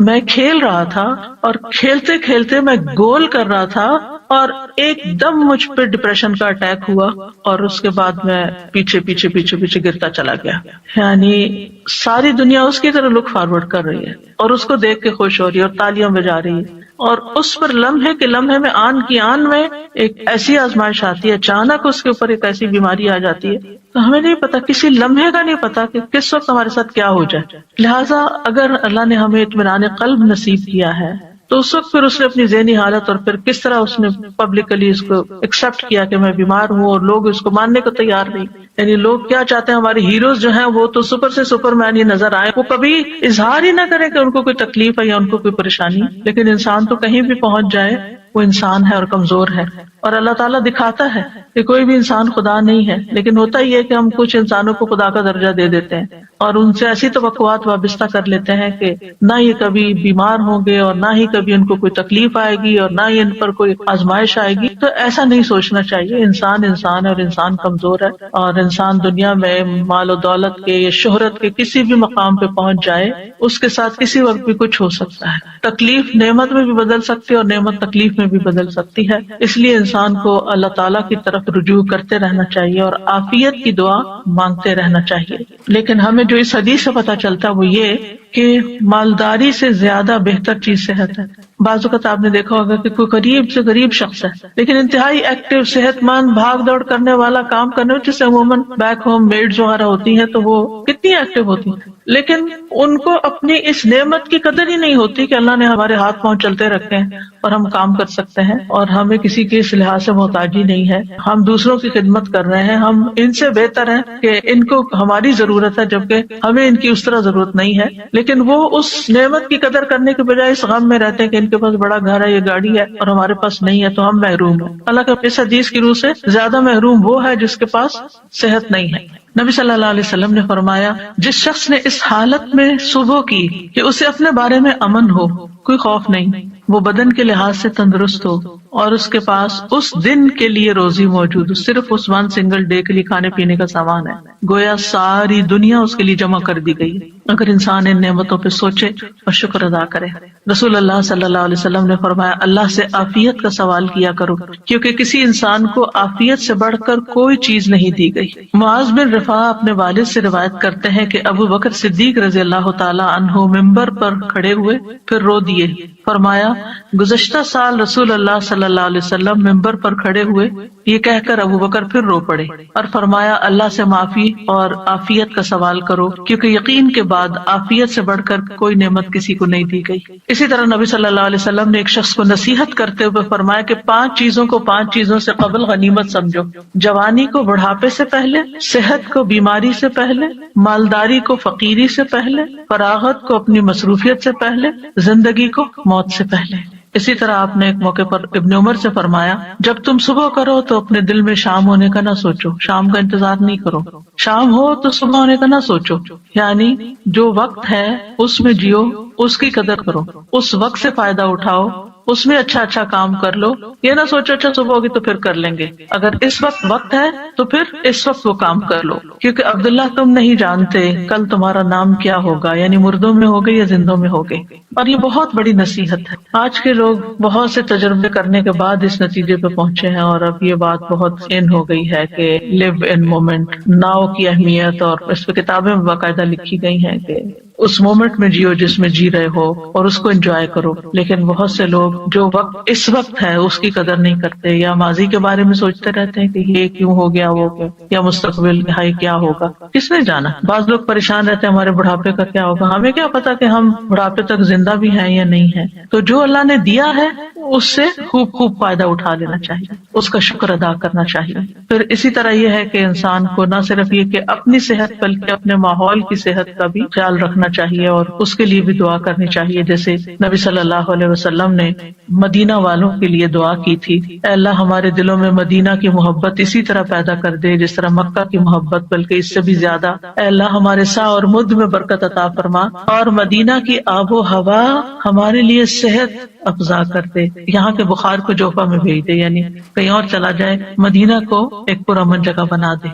میں کھیل رہا تھا اور کھیلتے کھیلتے میں گول کر رہا تھا اور ایک دم مجھ پہ ڈپریشن کا اٹیک ہوا اور اس کے بعد میں پیچھے پیچھے پیچھے پیچھے گرتا چلا گیا۔ یعنی ساری دنیا اس کی طرح لک فارورڈ کر رہی ہے اور اس کو دیکھ کے خوش ہو رہی ہے اور تالیاں بجا رہی ہے، اور اس پر لمحے کے لمحے میں آن کی آن میں ایک ایسی آزمائش آتی ہے، اچانک اس کے اوپر ایک ایسی بیماری آ جاتی ہے، تو ہمیں نہیں پتا، کسی لمحے کا نہیں پتا کہ کس وقت ہمارے ساتھ کیا ہو جائے۔ لہٰذا اگر اللہ نے ہمیں اطمینان قلب نصیب کیا ہے تو اس وقت پھر اس نے اپنی ذہنی حالت اور پھر کس طرح اس نے پبلکلی اس کو ایکسپٹ کیا کہ میں بیمار ہوں، اور لوگ اس کو ماننے کو تیار نہیں۔ یعنی لوگ کیا چاہتے ہیں، ہمارے ہیروز جو ہیں وہ تو سپر سے سپر مین ہی نظر آئے، وہ کبھی اظہار ہی نہ کریں کہ ان کو کوئی تکلیف ہے یا ان کو کوئی پریشانی، لیکن انسان تو کہیں بھی پہنچ جائے وہ انسان ہے اور کمزور ہے، اور اللہ تعالیٰ دکھاتا ہے کہ کوئی بھی انسان خدا نہیں ہے، لیکن ہوتا ہی ہے کہ ہم کچھ انسانوں کو خدا کا درجہ دے دیتے ہیں اور ان سے ایسی توقعات وابستہ کر لیتے ہیں کہ نہ یہ کبھی بیمار ہوں گے اور نہ ہی کبھی ان کو کوئی تکلیف آئے گی اور نہ ہی ان پر کوئی آزمائش آئے گی۔ تو ایسا نہیں سوچنا چاہیے، انسان انسان ہے اور انسان کمزور ہے، اور انسان دنیا میں مال و دولت کے یا شہرت کے کسی بھی مقام پہ پہنچ جائے، اس کے ساتھ کسی وقت بھی کچھ ہو سکتا ہے، تکلیف نعمت میں بھی بدل سکتی ہے اور نعمت تکلیف میں بھی بدل سکتی ہے۔ اس لیے انسان کو اللہ تعالیٰ کی طرف رجوع کرتے رہنا چاہیے اور عافیت کی دعا مانگتے رہنا چاہیے۔ لیکن ہمیں جو اس حدیث سے پتہ چلتا ہے وہ یہ کہ مالداری سے زیادہ بہتر چیز صحت ہے۔ بعض اوقات آپ نے دیکھا ہوگا کہ کوئی غریب سے غریب شخص ہے لیکن انتہائی ایکٹیو، صحت مند، بھاگ دوڑ کرنے والا، کام کرنے والا، جس سے عموماً بیک ہوم میڈز وغیرہ ہوتی ہیں تو وہ کتنی ایکٹیو ہوتی ہیں، لیکن ان کو اپنی اس نعمت کی قدر ہی نہیں ہوتی کہ اللہ نے ہمارے ہاتھ پاؤں چلتے رکھے ہیں اور ہم کام کر سکتے ہیں اور ہمیں کسی کے اس لحاظ سے محتاجی نہیں ہے، ہم دوسروں کی خدمت کر رہے ہیں، ہم ان سے بہتر ہیں کہ ان کو ہماری ضرورت ہے جبکہ ہمیں ان کی اس طرح ضرورت نہیں ہے، لیکن وہ اس نعمت کی قدر کرنے کے بجائے اس غم میں رہتے ہیں کہ ان کے پاس بڑا گھر ہے، یہ گاڑی ہے اور ہمارے پاس نہیں ہے تو ہم محروم ہیں۔ اللہ کے اس حدیث کی روح سے زیادہ محروم وہ ہے جس کے پاس صحت نہیں ہے۔ نبی صلی اللہ علیہ وسلم نے فرمایا، جس شخص نے اس حالت میں صبح کی کہ اسے اپنے بارے میں امن ہو، کوئی خوف نہیں، وہ بدن کے لحاظ سے تندرست ہو اور اس کے پاس اس دن کے لیے روزی موجود ہو، صرف اس ون سنگل ڈے کے لیے کھانے پینے کا سامان ہے، گویا ساری دنیا اس کے لیے جمع کر دی گئی۔ اگر انسان ان نعمتوں پہ سوچے اور شکر ادا کرے۔ رسول اللہ صلی اللہ علیہ وسلم نے فرمایا، اللہ سے عافیت کا سوال کیا کرو کیونکہ کسی انسان کو عافیت سے بڑھ کر کوئی چیز نہیں دی گئی۔ معاذ بن رفاع اپنے والد سے روایت کرتے ہیں کہ ابو بکر صدیق رضی اللہ تعالی عنہ ممبر پر کھڑے ہوئے پھر رو دیے، فرمایا گزشتہ سال رسول اللہ صلی اللہ علیہ وسلم ممبر پر کھڑے ہوئے، یہ کہہ کر ابو بکر پھر رو پڑے اور فرمایا اللہ سے معافی اور عافیت کا سوال کرو کیونکہ یقین کے بعد عافیت سے بڑھ کر کوئی نعمت کسی کو نہیں دی گئی۔ اسی طرح نبی صلی اللہ علیہ وسلم نے ایک شخص کو نصیحت کرتے ہوئے فرمایا کہ 5 چیزوں کو 5 چیزوں سے قبل غنیمت سمجھو، جوانی کو بڑھاپے سے پہلے، صحت کو بیماری سے پہلے، مالداری کو فقیری سے پہلے، فراغت کو اپنی مصروفیت سے پہلے، زندگی کو موت سے پہلے۔ اسی طرح آپ نے ایک موقع پر ابن عمر سے فرمایا، جب تم صبح کرو تو اپنے دل میں شام ہونے کا نہ سوچو، شام کا انتظار نہیں کرو، شام ہو تو صبح ہونے کا نہ سوچو، یعنی جو وقت ہے اس میں جیو، اس کی قدر کرو، اس وقت سے فائدہ اٹھاؤ، اس میں اچھا اچھا کام کر لو، یہ نہ سوچو اچھا صبح ہوگی تو پھر کر لیں گے، اگر اس وقت ہے تو پھر اس وقت وہ کام کر لو، کیونکہ عبداللہ تم نہیں جانتے کل تمہارا نام کیا ہوگا، یعنی مردوں میں ہوگے یا زندوں میں ہوگے۔ اور یہ بہت بڑی نصیحت ہے، آج کے لوگ بہت سے تجربے کرنے کے بعد اس نتیجے پہ پہنچے ہیں، اور اب یہ بات بہت ان ہو گئی ہے کہ لیو ان مومنٹ، ناؤ کی اہمیت، اور اس پہ کتابیں باقاعدہ لکھی گئی ہیں کہ اس مومنٹ میں جیو جس میں جی رہے ہو اور اس کو انجوائے کرو، لیکن بہت سے لوگ جو وقت اس وقت ہے اس کی قدر نہیں کرتے، یا ماضی کے بارے میں سوچتے رہتے ہیں کہ یہ کیوں ہو گیا، وہ کیوں، یا مستقبل ہائی کیا ہوگا، کس نے جانا۔ بعض لوگ پریشان رہتے ہیں ہمارے بڑھاپے کا کیا ہوگا، ہمیں کیا پتا کہ ہم بڑھاپے تک زندہ بھی ہیں یا نہیں ہیں۔ تو جو اللہ نے دیا ہے اس سے خوب فائدہ اٹھا لینا چاہیے، اس کا شکر ادا کرنا چاہیے۔ پھر اسی طرح یہ ہے کہ انسان کو نہ صرف یہ کہ اپنی صحت بلکہ اپنے ماحول کی صحت کا بھی خیال رکھنا کرنا چاہیے اور اس کے لیے بھی دعا کرنی چاہیے، جیسے نبی صلی اللہ علیہ وسلم نے مدینہ والوں کے لیے دعا کی تھی، اے اللہ ہمارے دلوں میں مدینہ کی محبت اسی طرح پیدا کر دے جس طرح مکہ کی محبت، بلکہ اس سے بھی زیادہ۔ اے اللہ ہمارے سا اور مد میں برکت عطا فرما، اور مدینہ کی آب و ہوا ہمارے لیے صحت افزا کر دے، یہاں کے بخار کو جوفا میں بھیج دے، یعنی کہیں اور چلا جائے، مدینہ کو ایک پرامن جگہ بنا دے۔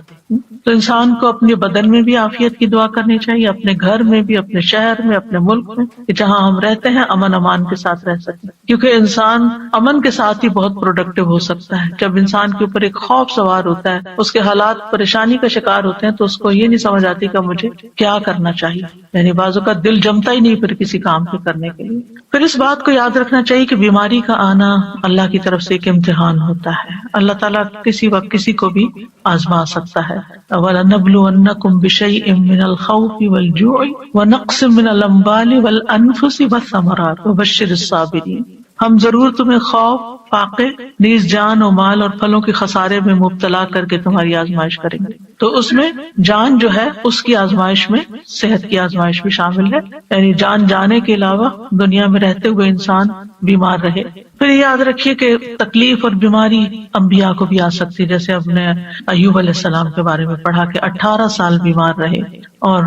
تو انسان کو اپنے بدن میں بھی عافیت کی دعا کرنی چاہیے، اپنے گھر میں بھی، اپنے شہر میں، اپنے ملک میں، کہ جہاں ہم رہتے ہیں امن امان کے ساتھ رہ سکیں، کیونکہ انسان امن کے ساتھ ہی بہت پروڈکٹیو ہو سکتا ہے۔ جب انسان کے اوپر ایک خوف سوار ہوتا ہے، اس کے حالات پریشانی کا شکار ہوتے ہیں، تو اس کو یہ نہیں سمجھ آتی کہ مجھے کیا کرنا چاہیے، یعنی بعضوں کا دل جمتا ہی نہیں پھر کسی کام کے کرنے کے لیے۔ پھر اس بات کو یاد رکھنا چاہیے کہ بیماری کا آنا اللہ کی طرف سے ایک امتحان ہوتا ہے، اللہ تعالیٰ کسی وقت کسی کو بھی آزما سکتا ہے۔ وَلَنَبْلُوَنَّكُمْ بِشَيْءٍ مِّنَ الْخَوْفِ وَالْجُوعِ وَنَقْصٍ مِّنَ الْأَمْوَالِ وَالْأَنفُسِ وَالثَّمَرَاتِ وَبَشِّرِ الصَّابِرِينَ۔ ہم ضرور تمہیں خوف، فاقے، نیز جان و مال اور پھلوں کے خسارے میں مبتلا کر کے تمہاری آزمائش کریں گے۔ تو اس میں جان جو ہے اس کی آزمائش میں صحت کی آزمائش بھی شامل ہے، یعنی جان جانے کے علاوہ دنیا میں رہتے ہوئے انسان بیمار رہے۔ پھر یاد رکھیے کہ تکلیف اور بیماری انبیاء کو بھی آ سکتی، جیسے ہم نے ایوب علیہ السلام کے بارے میں پڑھا کہ 18 سال بیمار رہے، اور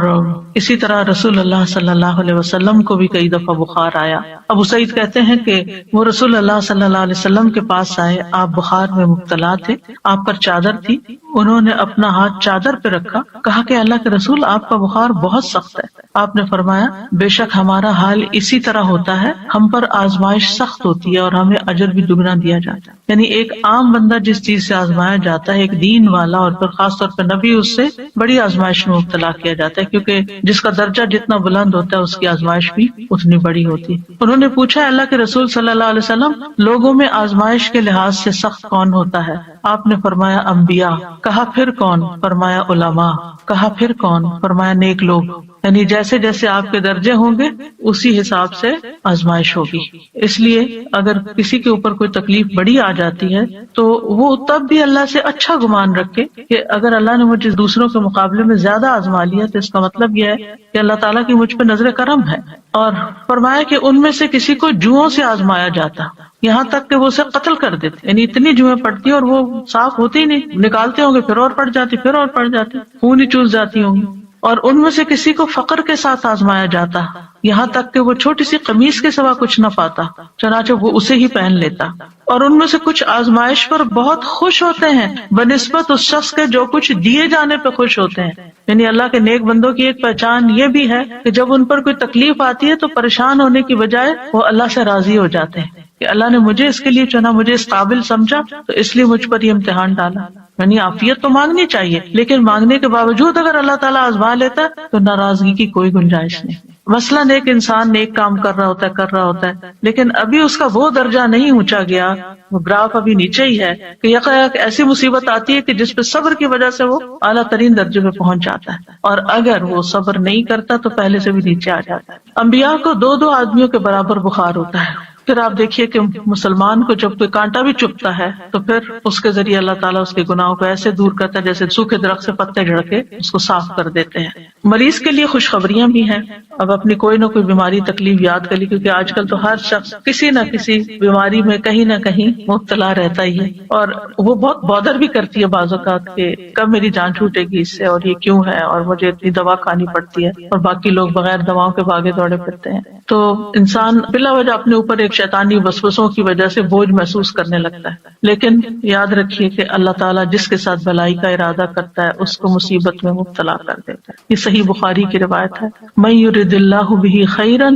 اسی طرح رسول اللہ صلی اللہ علیہ وسلم کو بھی کئی دفعہ بخار آیا۔ ابو سعید کہتے ہیں کہ وہ رسول اللہ صلی اللہ علیہ وسلم کے پاس آئے، آپ بخار میں مبتلا تھے، آپ پر چادر تھی، انہوں نے اپنا ہاتھ چادر پہ رکھا، کہا کہ اللہ کے رسول آپ کا بخار بہت سخت ہے۔ آپ نے فرمایا بے شک ہمارا حال اسی طرح ہوتا ہے، ہم پر آزمائش سخت ہوتی ہے اور ہمیں اجر بھی دگنا دیا جاتا ہے۔ یعنی ایک عام بندہ جس چیز سے آزمایا جاتا ہے، ایک دین والا اور پھر خاص طور پہ نبی، اس سے بڑی آزمائش میں مبتلا کیا جاتا ہے، کیونکہ جس کا درجہ جتنا بلند ہوتا ہے اس کی آزمائش بھی اتنی بڑی ہوتی ہے۔ انہوں نے پوچھا اللہ کے رسول صلی اللہ علیہ وسلم لوگوں میں آزمائش کے لحاظ سے سخت کون ہوتا ہے؟ آپ نے فرمایا انبیاء۔ کہا پھر کون؟ فرمایا علماء۔ کہا پھر کون؟ فرمایا نیک لوگ۔ یعنی جیسے جیسے آپ کے درجے ہوں گے اسی حساب سے آزمائش ہوگی۔ اس لیے اگر کسی کے اوپر کوئی تکلیف بڑی آ جاتی ہے تو وہ تب بھی اللہ سے اچھا گمان رکھے کہ اگر اللہ نے مجھے دوسروں کے مقابلے میں زیادہ آزما لیا تو اس کا مطلب یہ ہے کہ اللہ تعالیٰ کی مجھ پہ نظر کرم ہے۔ اور فرمایا کہ ان میں سے کسی کو جوؤں سے آزمایا جاتا، یہاں تک کہ وہ اسے قتل کر دیتے، یعنی اتنی جوئیں پڑتی اور وہ صاف ہوتی ہی نہیں، نکالتے ہوں گے پھر اور پڑ جاتی، پھر اور پڑ جاتی، خون ہی چوس جاتی ہوں گی۔ اور ان میں سے کسی کو فقر کے ساتھ آزمایا جاتا، یہاں تک کہ وہ چھوٹی سی قمیص کے سوا کچھ نہ پاتا، چنانچہ وہ اسے ہی پہن لیتا۔ اور ان میں سے کچھ آزمائش پر بہت خوش ہوتے ہیں بنسبت اس شخص کے جو کچھ دیے جانے پہ خوش ہوتے ہیں۔ یعنی اللہ کے نیک بندوں کی ایک پہچان یہ بھی ہے کہ جب ان پر کوئی تکلیف آتی ہے تو پریشان ہونے کی بجائے وہ اللہ سے راضی ہو جاتے ہیں کہ اللہ نے مجھے اس کے لیے چنا، مجھے اس قابل سمجھا تو اس لیے مجھ پر یہ امتحان ڈالا۔ یعنی عافیت تو مانگنی چاہیے، لیکن مانگنے کے باوجود اگر اللہ تعالیٰ آزما لیتا ہے تو ناراضگی کی کوئی گنجائش نہیں۔ مثلاً ایک انسان نیک کام کر رہا ہوتا ہے لیکن ابھی اس کا وہ درجہ نہیں اونچا گیا، وہ گراف ابھی نیچے ہی ہے، کہ یکایک ایسی مصیبت آتی ہے کہ جس پہ صبر کی وجہ سے وہ اعلیٰ ترین درجے میں پہنچ جاتا ہے، اور اگر وہ صبر نہیں کرتا تو پہلے سے بھی نیچے آ جاتا ہے۔ انبیاء کو دو آدمیوں کے برابر بخار ہوتا ہے۔ پھر آپ دیکھیے کہ مسلمان کو جب کوئی کانٹا بھی چبھتا ہے تو پھر اس کے ذریعے اللہ تعالیٰ اس کے گناہوں کو ایسے دور کرتا ہے جیسے سوکھے درخت سے پتے جھڑ کے اس کو صاف کر دیتے ہیں۔ مریض کے لیے خوشخبریاں بھی ہیں، اب اپنی کوئی نہ کوئی بیماری تکلیف یاد کر لی، کیونکہ آج کل تو ہر شخص کسی نہ کسی بیماری میں کہیں نہ کہیں مبتلا رہتا ہی ہے، اور وہ بہت بودر بھی کرتی ہے بعض اوقات کہ کب میری جان چھوٹے گی اس سے، اور یہ کیوں ہے، اور مجھے اتنی دوا کھانی پڑتی ہے، اور باقی لوگ بغیر دواؤں کے بھاگے دوڑے پھرتے ہیں۔ تو انسان بلا وجہ اپنے اوپر ایک شیطانی وسوسوں کی وجہ سے بوجھ محسوس کرنے لگتا ہے، لیکن یاد رکھیے کہ اللہ تعالیٰ جس کے ساتھ بھلائی کا ارادہ کرتا ہے اس کو مصیبت میں مبتلا کر دیتا ہے۔ یہ صحیح بخاری کی روایت ہے، مَن یرد اللہ بہ خیرا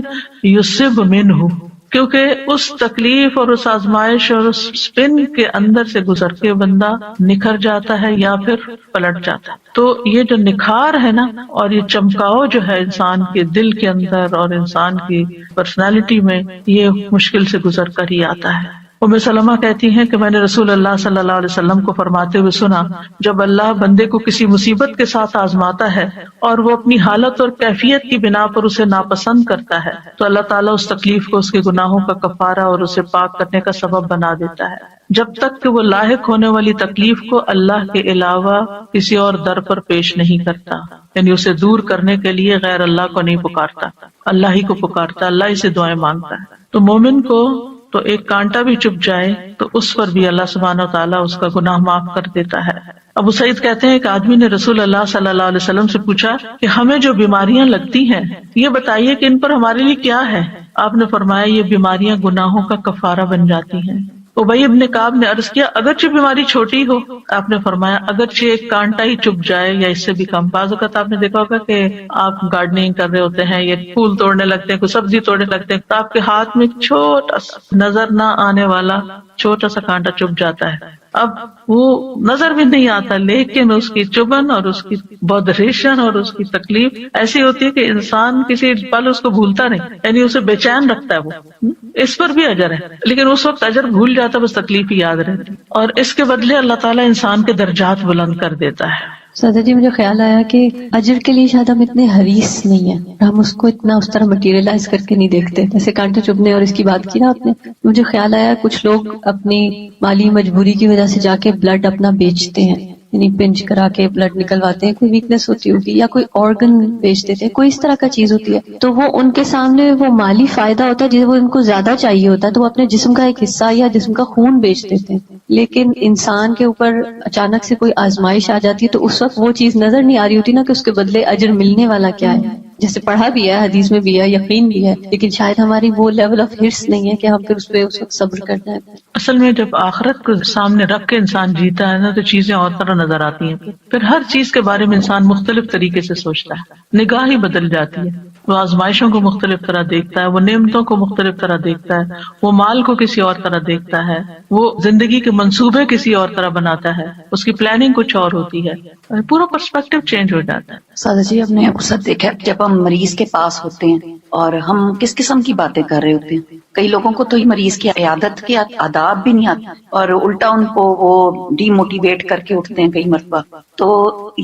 یصب منہ، کیونکہ اس تکلیف اور اس آزمائش اور اس سپن کے اندر سے گزر کے بندہ نکھر جاتا ہے یا پھر پلٹ جاتا ہے۔ تو یہ جو نکھار ہے نا، اور یہ چمکاؤ جو ہے انسان کے دل کے اندر اور انسان کی پرسنالٹی میں، یہ مشکل سے گزر کر ہی آتا ہے۔ ام سلمہ کہتی ہیں کہ میں نے رسول اللہ صلی اللہ علیہ وسلم کو فرماتے ہوئے سنا، جب اللہ بندے کو کسی مصیبت کے ساتھ آزماتا ہے اور وہ اپنی حالت اور کیفیت کی بنا پر اسے ناپسند کرتا ہے تو اللہ تعالیٰ اس تکلیف کو اس کے گناہوں کا کفارہ اور اسے پاک کرنے کا سبب بنا دیتا ہے، جب تک کہ وہ لاحق ہونے والی تکلیف کو اللہ کے علاوہ کسی اور در پر پیش نہیں کرتا، یعنی اسے دور کرنے کے لیے غیر اللہ کو نہیں پکارتا، اللہ ہی کو پکارتا، اللہ ہی سے دعائیں مانگتا ہے۔ تو مومن کو تو ایک کانٹا بھی چپ جائے تو اس پر بھی اللہ سبحانہ وتعالیٰ اس کا گناہ معاف کر دیتا ہے۔ ابو سعید کہتے ہیں کہ آدمی نے رسول اللہ صلی اللہ علیہ وسلم سے پوچھا کہ ہمیں جو بیماریاں لگتی ہیں یہ بتائیے کہ ان پر ہمارے لیے کیا ہے؟ آپ نے فرمایا یہ بیماریاں گناہوں کا کفارہ بن جاتی ہیں۔ ابی ابن کعب نے عرض کیا اگرچہ بیماری چھوٹی ہو؟ آپ نے فرمایا اگرچہ ایک کانٹا ہی چپ جائے یا اس سے بھی کم۔ بعض اوقات آپ نے دیکھا ہوگا کہ آپ گارڈننگ کر رہے ہوتے ہیں یا پھول توڑنے لگتے ہیں، کوئی سبزی توڑنے لگتے ہیں، تو آپ کے ہاتھ میں چھوٹا سا نظر نہ آنے والا چھوٹا سا کانٹا چپ جاتا ہے، اب وہ نظر بھی نہیں آتا، لیکن اس کی چبھن اور اس کی بودریشن اور اس کی تکلیف ایسی ہوتی ہے کہ انسان کسی پل اس کو بھولتا نہیں، یعنی اسے بے چین رکھتا ہے وہ، اس پر بھی اجر ہے، لیکن اس وقت اجر بھول جاتا، بس تکلیف ہی یاد رہتی، اور اس کے بدلے اللہ تعالیٰ انسان کے درجات بلند کر دیتا ہے۔ سادہ جی مجھے خیال آیا کہ اجر کے لیے شاید ہم اتنے حریص نہیں ہیں، ہم اس کو اتنا اس طرح مٹیریلائز کر کے نہیں دیکھتے، جیسے کانٹے چبھنے اور اس کی بات کی نا آپ نے، مجھے خیال آیا کچھ لوگ اپنی مالی مجبوری کی وجہ سے جا کے بلڈ اپنا بیچتے ہیں، یعنی پنچ کرا کے بلڈ نکلواتے ہیں، کوئی ویکنس ہوتی ہوگی یا کوئی آرگن بیچ دیتے ہیں، کوئی اس طرح کا چیز ہوتی ہے، تو وہ ان کے سامنے وہ مالی فائدہ ہوتا ہے جسے وہ ان کو زیادہ چاہیے ہوتا ہے، تو وہ اپنے جسم کا ایک حصہ یا جسم کا خون بیچ دیتے ہیں۔ لیکن انسان کے اوپر اچانک سے کوئی آزمائش آ جاتی ہے تو اس وقت وہ چیز نظر نہیں آ رہی ہوتی نا کہ اس کے بدلے اجر ملنے والا کیا ہے، جیسے پڑھا بھی ہے، حدیث میں بھی ہے، یقین بھی ہے، لیکن شاید ہماری وہ لیول آف ہرس نہیں ہے کہ ہم پھر اس پہ اس وقت صبر کر جائیں۔ اصل میں جب آخرت کو سامنے رکھ کے انسان جیتا ہے نا تو چیزیں اور طرح نظر آتی ہیں، پھر ہر چیز کے بارے میں انسان مختلف طریقے سے سوچتا ہے، نگاہ ہی بدل جاتی ہے، وہ آزمائشوں کو مختلف طرح دیکھتا ہے، وہ نعمتوں کو مختلف طرح دیکھتا ہے، وہ مال کو کسی اور طرح دیکھتا ہے، وہ زندگی کے منصوبے کسی اور طرح بناتا ہے، اس کی پلاننگ کچھ اور ہوتی ہے، پورا پرسپیکٹو چینج ہو جاتا ہے۔ سادہ جی ہم نے اکثر دیکھا ہے جب ہم مریض کے پاس ہوتے ہیں اور ہم کس قسم کی باتیں کر رہے ہوتے ہیں، کئی لوگوں کو تو ہی مریض کی عیادت کے آداب بھی نہیں آتے اور الٹا ان کو وہ ڈی موٹیویٹ کر کے اٹھتے ہیں کئی مرتبہ۔ تو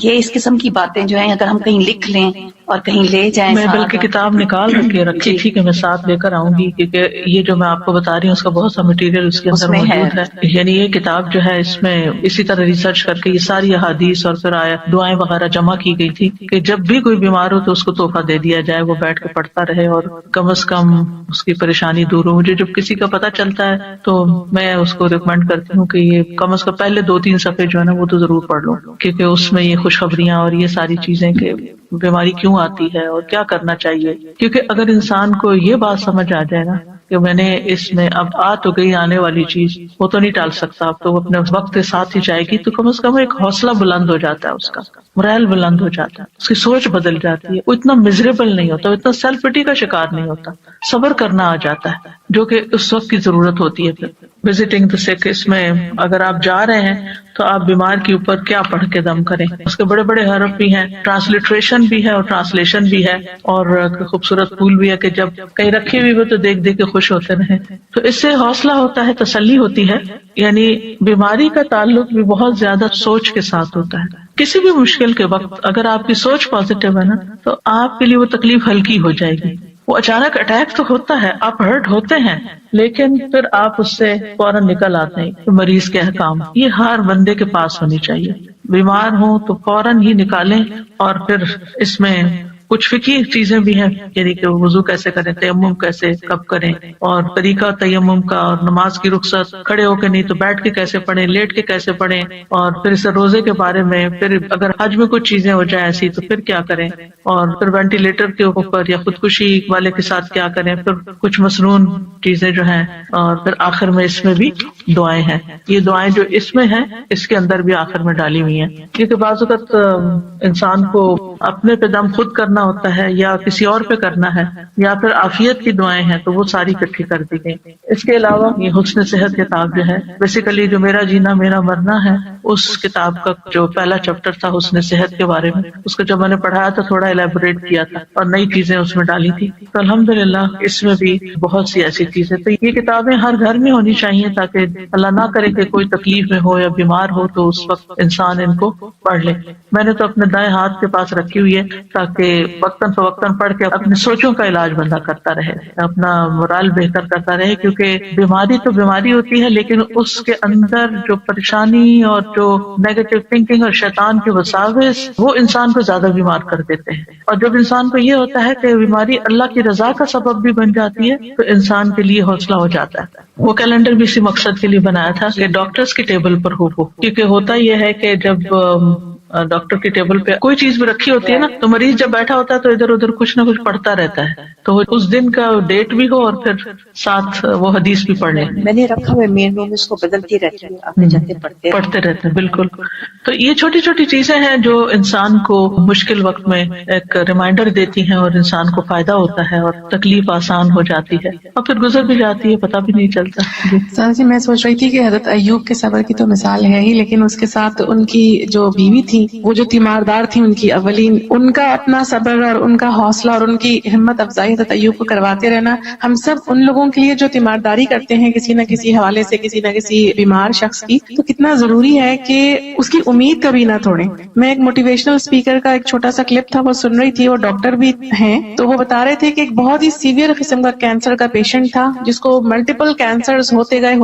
یہ اس قسم کی باتیں جو ہیں اگر ہم کہیں لکھ لیں اور کہیں لے جائیں، میں بلکہ کتاب نکال کے رکھی تھی کہ میں ساتھ لے کر آؤں گی، کیونکہ یہ جو میں آپ کو بتا رہی ہوں اس کا بہت سا مٹیریل اس کے اندر موجود ہے، یعنی یہ کتاب جو ہے اس میں اسی طرح ریسرچ کر کے یہ ساری احادیث اور پھر آیات دعائیں وغیرہ جمع کی گئی تھی کہ جب بھی کوئی بیمار ہو تو اس کو تحفہ دے دیا جائے، وہ بیٹھ کے پڑھتا رہے اور کم از کم اس کی پریشانی دور ہو۔ مجھے جب کسی کا پتہ چلتا ہے تو میں اس کو ریکمینڈ کرتی ہوں کہ یہ کم از کم پہلے 2-3 صفحے جو ہے نا وہ تو ضرور پڑھ لو، کیونکہ اس میں یہ خوشخبریاں اور یہ ساری چیزیں کہ بیماری کیوں آتی ہے اور کیا کرنا چاہیے، کیونکہ اگر انسان کو یہ بات سمجھ آ جائے نا کہ میں نے اس میں اب آ تو گئی آنے والی چیز، وہ تو نہیں ٹال سکتا، اب تو وہ اپنے وقت کے ساتھ ہی جائے گی، تو کم از کم ایک حوصلہ بلند ہو جاتا ہے، اس کا morale بلند ہو جاتا ہے، اس کی سوچ بدل جاتی ہے، وہ اتنا miserable نہیں ہوتا، وہ اتنا سیلف پٹی کا شکار نہیں ہوتا، صبر کرنا آ جاتا ہے جو کہ اس وقت کی ضرورت ہوتی ہے۔ پھر وزٹنگ دا سک، اس میں اگر آپ جا رہے ہیں تو آپ بیمار کے اوپر کیا پڑھ کے دم کریں، اس کے بڑے بڑے حرف بھی ہیں، ٹرانسلیٹریشن بھی ہے اور ٹرانسلیشن بھی ہے، اور خوبصورت پھول بھی ہے کہ جب کہیں رکھی ہوئی ہو تو دیکھ دیکھ کے خوش ہوتے رہیں، تو اس سے حوصلہ ہوتا ہے، تسلی ہوتی ہے۔ یعنی بیماری کا تعلق بھی بہت زیادہ سوچ کے ساتھ ہوتا ہے، کسی بھی مشکل کے وقت اگر آپ کی سوچ پازیٹیو ہے نا تو آپ کے لیے وہ تکلیف ہلکی ہو جائے گی۔ وہ اچانک اٹیک تو ہوتا ہے، آپ ہرٹ ہوتے ہیں، لیکن پھر آپ اس سے فوراً نکل آتے ہیں۔ مریض کے احکام یہ ہر بندے کے پاس ہونی چاہیے، بیمار ہوں تو فوراً ہی نکالیں، اور پھر اس میں کچھ فقہی چیزیں بھی ہیں، یعنی کہ وضو کیسے کریں، تیمم کیسے کب کریں، اور طریقہ تیمم کا، اور نماز کی رخصت کھڑے ہو کے نہیں تو بیٹھ کے کیسے پڑھیں، لیٹ کے کیسے پڑھیں، اور پھر اس روزے کے بارے میں، پھر اگر حج میں کچھ چیزیں ہو جائیں ایسی تو پھر کیا کریں، اور پھر وینٹیلیٹر کے اوپر یا خودکشی والے کے ساتھ کیا کریں، پھر کچھ مسنون چیزیں جو ہیں، اور پھر آخر میں اس میں بھی دعائیں ہیں۔ یہ دعائیں جو اس میں ہیں اس کے اندر بھی آخر میں ڈالی ہوئی ہیں، کیونکہ بعض اوقات انسان کو اپنے پہ دم خود کرنا ہوتا ہے یا کسی اور پہ کرنا ہے، یا پھر عافیت کی دعائیں ہیں تو وہ ساری اکٹھی کر دی گئی۔ اس کے علاوہ یہ حسن صحت کتاب جو ہے، بیسیکلی جو میرا جینا میرا مرنا ہے، اس کتاب کا جو پہلا چیپٹر تھا حسن صحت کے بارے میں، اس کو جب میں نے پڑھایا تو تھوڑا الیبوریٹ کیا تھا اور نئی چیزیں اس میں ڈالی تھی. تو الحمدللہ اس میں بھی بہت سی ایسی چیزیں. تو یہ کتابیں ہر گھر میں ہونی چاہیے تاکہ اللہ نہ کرے کہ کوئی تکلیف میں ہو یا بیمار ہو تو اس وقت انسان ان کو پڑھ لے. میں نے تو اپنے دائیں ہاتھ کے پاس رکھی ہوئی ہے تاکہ وقتاً فوقتاً پڑھ کے اپنی سوچوں کا علاج بندہ کرتا رہے، اپنا مورال بہتر کرتا رہے. کیونکہ بیماری تو بیماری ہوتی ہے، لیکن اس کے اندر جو پریشانی اور جو نیگیٹو تھنکنگ اور شیطان کے وساوس وہ انسان کو زیادہ بیمار کر دیتے ہیں. اور جب انسان کو یہ ہوتا ہے کہ بیماری اللہ کی رضا کا سبب بھی بن جاتی ہے تو انسان کے لیے حوصلہ ہو جاتا ہے. وہ کیلنڈر بھی اسی مقصد کے لیے بنایا تھا کہ ڈاکٹرز کی ٹیبل پر ہو، کیونکہ ہوتا یہ ہے کہ جب ڈاکٹر کی ٹیبل پہ کوئی چیز بھی رکھی ہوتی ہے نا تو مریض جب بیٹھا ہوتا ہے تو ادھر ادھر کچھ نہ کچھ پڑھتا رہتا ہے، تو اس دن کا ڈیٹ بھی ہو اور پھر ساتھ وہ حدیث بھی پڑھ لیں. میں نے رکھا ہوا مین روم، اس کو بدلتی رہتی ہوں، آتے جاتے پڑھتے رہتے ہیں. بالکل. تو یہ چھوٹی چھوٹی چیزیں ہیں جو انسان کو مشکل وقت میں ایک ریمائنڈر دیتی ہیں اور انسان کو فائدہ ہوتا ہے اور تکلیف آسان ہو جاتی ہے اور پھر گزر بھی جاتی ہے، پتہ بھی نہیں چلتا. جی میں سوچ رہی تھی کہ حضرت ایوب کے صبر کی تو مثال ہے ہی، لیکن اس کے ساتھ ان کی جو بیوی تھی، وہ جو تیماردار تھی، ان کی اولین، ان کا اپنا صبر اور ان کا حوصلہ اور ان کی ہمت افزائی حضرت ایوب کو کرواتے رہنا. ہم سب ان لوگوں کے لیے جو تیمارداری کرتے ہیں کسی نہ کسی حوالے سے، کسی نہ کسی بیمار شخص کی، تو کتنا ضروری ہے کہ اس کی امید کبھی نہ توڑیں. میں ایک موٹیویشنل اسپیکر کا ایک چھوٹا سا کلپ تھا، وہ سن رہی تھی، وہ ڈاکٹر بھی ہیں، تو وہ بتا رہے تھے کہ ایک بہت ہی سیویئر قسم کا کینسر کا پیشنٹ تھا جس کو ملٹیپل کینسرز ہوتے گئے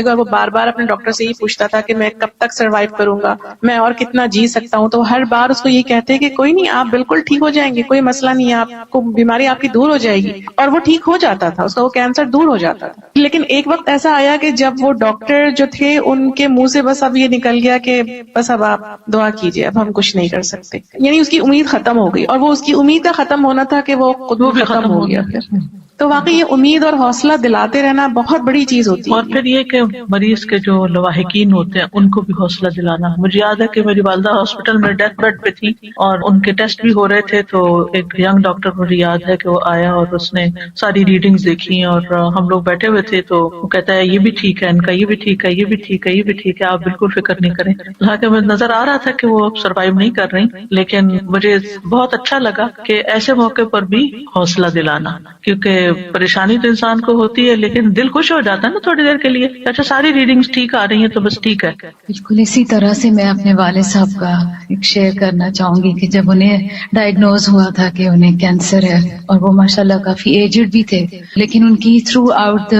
اور وہ بار بار اپنے ڈاکٹر سے یہ پوچھتا تھا کہ میں کب تک سروائیو کروں گا، میں اور کتنا جی سکتا ہوں. تو ہر بار اس کو یہ کہتے کہ کوئی نہیں، آپ بالکل ٹھیک ہو جائیں گے، کوئی مسئلہ نہیں ہے، آپ کو بیماری آپ کی دور ہو جائے گی. اور وہ ٹھیک ہو جاتا تھا، اس کا وہ کینسر دور ہو جاتا تھا. لیکن ایک وقت ایسا آیا کہ جب وہ ڈاکٹر جو تھے ان کے منہ سے بس اب یہ نکل گیا کہ بس اب آپ دعا کیجئے، اب ہم کچھ نہیں کر سکتے. یعنی اس کی امید ختم ہو گئی، اور وہ اس کی امید کا ختم ہونا تھا کہ وہ خود بھی ختم ہو گیا. پھر تو واقعی یہ امید اور حوصلہ دلاتے رہنا بہت بڑی چیز ہوتی ہے. اور پھر یہ کہ مریض کے جو لواحقین ہوتے ہیں ان کو بھی حوصلہ دلانا. مجھے یاد ہے کہ میری والدہ ہاسپٹل میں ڈیتھ بیڈ پہ تھی اور ان کے ٹیسٹ بھی ہو رہے تھے، تو ایک ینگ ڈاکٹر مجھے یاد ہے کہ وہ آیا اور اس نے ساری ریڈنگز دیکھی اور ہم لوگ بیٹھے ہوئے تھے، تو وہ کہتا ہے یہ بھی ٹھیک ہے، ان کا یہ بھی ٹھیک ہے، یہ بھی ٹھیک ہے، یہ بھی ٹھیک ہے، آپ بالکل فکر نہیں کریں. حالانکہ مجھے نظر آ رہا تھا کہ وہ سروائیو نہیں کر رہی، لیکن مجھے بہت اچھا لگا کہ ایسے موقع پر بھی حوصلہ دلانا. کیونکہ پریشانی تو انسان کو ہوتی ہے لیکن دل خوش ہو جاتا ہے نا تھوڑی دیر کے لیے، اچھا ساری ریڈنگز ٹھیک آ رہی ہیں تو بس ٹھیک ہے. بالکل اسی طرح سے میں اپنے والد صاحب کا ایک شیئر کرنا چاہوں گی کہ جب انہیں ڈائگنوز ہوا تھا کہ انہیں کینسر ہے، اور وہ ماشاءاللہ کافی ایجڈ بھی تھے، لیکن ان کی تھرو آؤٹ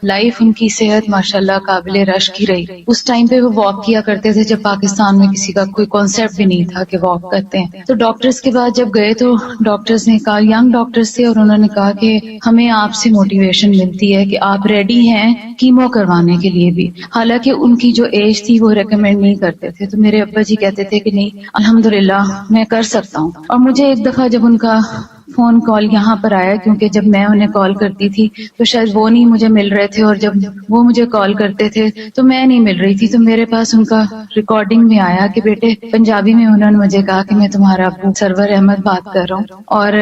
لائف ان کی صحت ماشاءاللہ قابل رشک ہی رہی. اس ٹائم پہ وہ واک کیا کرتے تھے جب پاکستان میں کسی کا کوئی کانسیپٹ بھی نہیں تھا کہ واک کرتے ہیں. تو ڈاکٹرز کے بعد جب گئے تو ڈاکٹرز نے کہا، ینگ ڈاکٹرز تھے، اور انہوں نے کہا کہ ہمیں آپ سے موٹیویشن ملتی ہے کہ آپ ریڈی ہیں کیمو کروانے کے لیے بھی. حالانکہ ان کی جو ایج تھی وہ ریکمینڈ نہیں کرتے تھے. تو میرے ابا جی کہتے تھے کہ نہیں الحمدللہ میں کر سکتا ہوں. اور مجھے ایک دفعہ جب ان کا فون کال یہاں پر آیا، کیونکہ جب میں انہیں کال کرتی تھی تو شاید وہ نہیں مجھے مل رہے تھے، اور جب وہ مجھے کال کرتے تھے تو میں نہیں مل رہی تھی، تو میرے پاس ان کا ریکارڈنگ میں آیا کہ بیٹے، پنجابی میں انہوں نے مجھے کہا کہ میں تمہارا ابو سرور احمد بات کر رہا ہوں، اور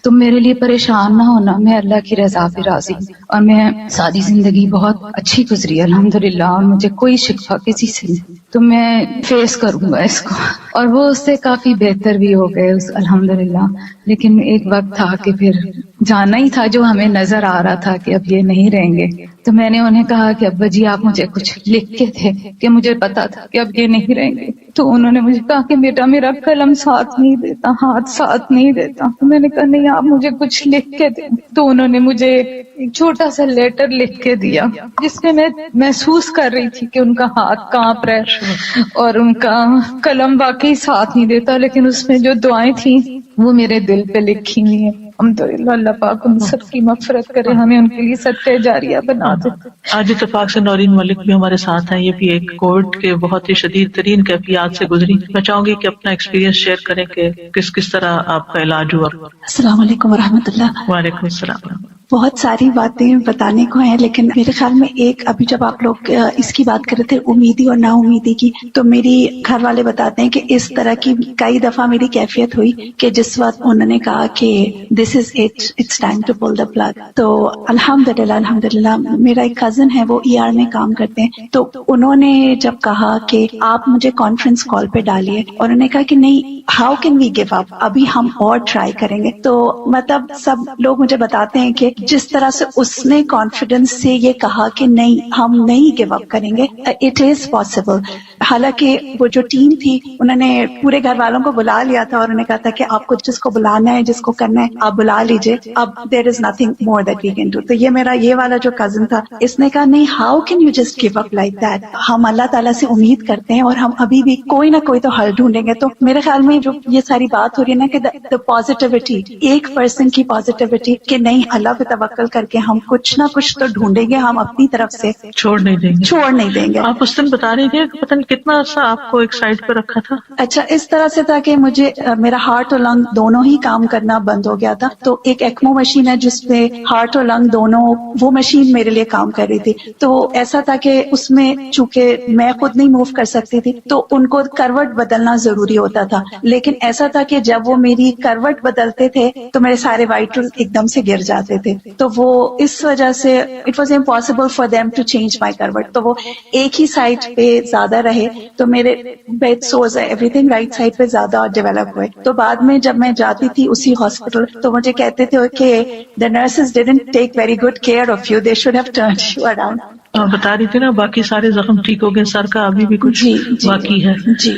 تم میرے لیے پریشان نہ ہونا، میں اللہ کی رضا پہ راضی ہوں، اور میں ساری زندگی بہت اچھی گزری الحمدللہ، اور مجھے کوئی شکوہ کسی سے نہیں، تو میں فیس کروں گا اس کو. اور وہ اس سے کافی بہتر بھی ہو گئے الحمدللہ. لیکن ایک وقت تھا کہ پھر جانا ہی تھا جو ہمیں نظر آ رہا تھا کہ اب یہ نہیں رہیں گے. تو میں نے انہیں کہا کہ ابا جی آپ مجھے کچھ لکھ کے تھے کہ مجھے پتا تھا کہ اب یہ نہیں رہیں گے. تو انہوں نے مجھے کہا کہ بیٹا میرا قلم ساتھ نہیں دیتا، ہاتھ ساتھ نہیں دیتا. تو میں نے کہا نہیں آپ مجھے کچھ لکھ کے دیں. تو انہوں نے مجھے ایک چھوٹا سا لیٹر لکھ کے دیا جس میں محسوس کر رہی تھی کہ ان کا ہاتھ کانپ رہا ہے اور ان کا قلم واقعی ساتھ نہیں دیتا، لیکن اس میں جو دعائیں تھیں وہ میرے دل پہ لکھی ہوئی ہیں. الحمدللہ اللہ پاک ان سب کی مغفرت کرے، ہمیں ان کے لیے صدقہ جاریہ بنا دے. آج اتفاق سے نورین ملک بھی ہمارے ساتھ ہیں، یہ بھی ایک کووڈ کے بہت ہی شدید ترین کیفیات سے گزری. میں چاہوں گی کہ اپنا ایکسپیرینس شیئر کریں کہ کس طرح آپ کا علاج ہوا. السلام علیکم ورحمۃ اللہ. وعلیکم السلام. بہت ساری باتیں بتانے کو ہیں، لیکن میرے خیال میں ایک ابھی جب آپ لوگ اس کی بات کر رہے تھے امیدی اور نا امیدی کی، تو میری گھر والے بتاتے ہیں کہ اس طرح کی کئی دفعہ میری کیفیت ہوئی کہ جس وقت انہوں نے کہا کہ this is it's time to pull the plug, تو الحمدللہ میرا ایک کزن ہے وہ ER میں کام کرتے ہیں، تو انہوں نے جب کہا کہ آپ مجھے کانفرنس کال پہ ڈالیے، اور انہوں نے کہا کہ نہیں، how can we give up, ابھی ہم اور ٹرائی کریں گے، تو مطلب سب لوگ مجھے بتاتے ہیں کہ جس طرح سے اس نے کانفیڈنس سے یہ کہا کہ نہیں ہم نہیں گیو اپ کریں گے، اٹ از پاسبل۔ حالانکہ وہ جو ٹیم تھی انہوں نے پورے گھر والوں کو بلا لیا تھا، اور انہوں نے کہا تھا کہ آپ کو جس کو بلانا ہے، جس کو کرنا ہے آپ بلا لیجئے، اب there is nothing more that we can do. تو یہ میرا یہ والا جو کزن تھا، اس نے کہا نہیں، how can you just give up like that, ہم اللہ تعالیٰ سے امید کرتے ہیں اور ہم ابھی بھی کوئی نہ کوئی تو حل ڈھونڈیں گے۔ تو میرے خیال میں جو یہ ساری بات ہو رہی ہے نا کہ دا پازیٹیوٹی، ایک پرسن کی پازیٹیوٹی کہ نہیں اللہ پہ توکل کر کے ہم کچھ نہ کچھ تو ڈھونڈیں گے، ہم اپنی طرف سے چھوڑ نہیں دیں گے۔ گے۔ آپ اس دن بتا رہی تھے کہ پتہ نہیں کتنا عرصہ آپ کو ایک سائڈ پہ رکھا تھا۔ اچھا، اس طرح سے تھا کہ مجھے میرا ہارٹ اور لنگ دونوں ہی کام کرنا بند ہو گیا تھا، تو ایک ایکمو مشین ہے جس پہ ہارٹ اور لنگ دونوں، وہ مشین میرے لیے کام کر رہی تھی، تو ایسا تھا کہ اس میں چونکہ میں خود نہیں موو کر سکتی تھی تو ان کو کروٹ بدلنا ضروری ہوتا تھا، لیکن ایسا تھا کہ جب وہ میری کروٹ بدلتے تھے تو میرے سارے وائٹل ایک دم سے گر جاتے تھے، تو وہ اس وجہ سے it was impossible for them to change my کروٹ، تو وہ ایک ہی سائڈ پہ زیادہ رہے، تو میرے bed sores everything right side پہ زیادہ ڈیولپ ہوئے۔ تو بعد میں جب میں جاتی تھی اسی ہاسپٹل تو مجھے کہتے تھے کہ the nurses didn't take very good care of you, they should have turned you around۔ بتا رہی تھی نا باقی سارے زخم ٹھیک ہو گئے، سر کا ابھی بھی کچھ باقی ہے۔ جی،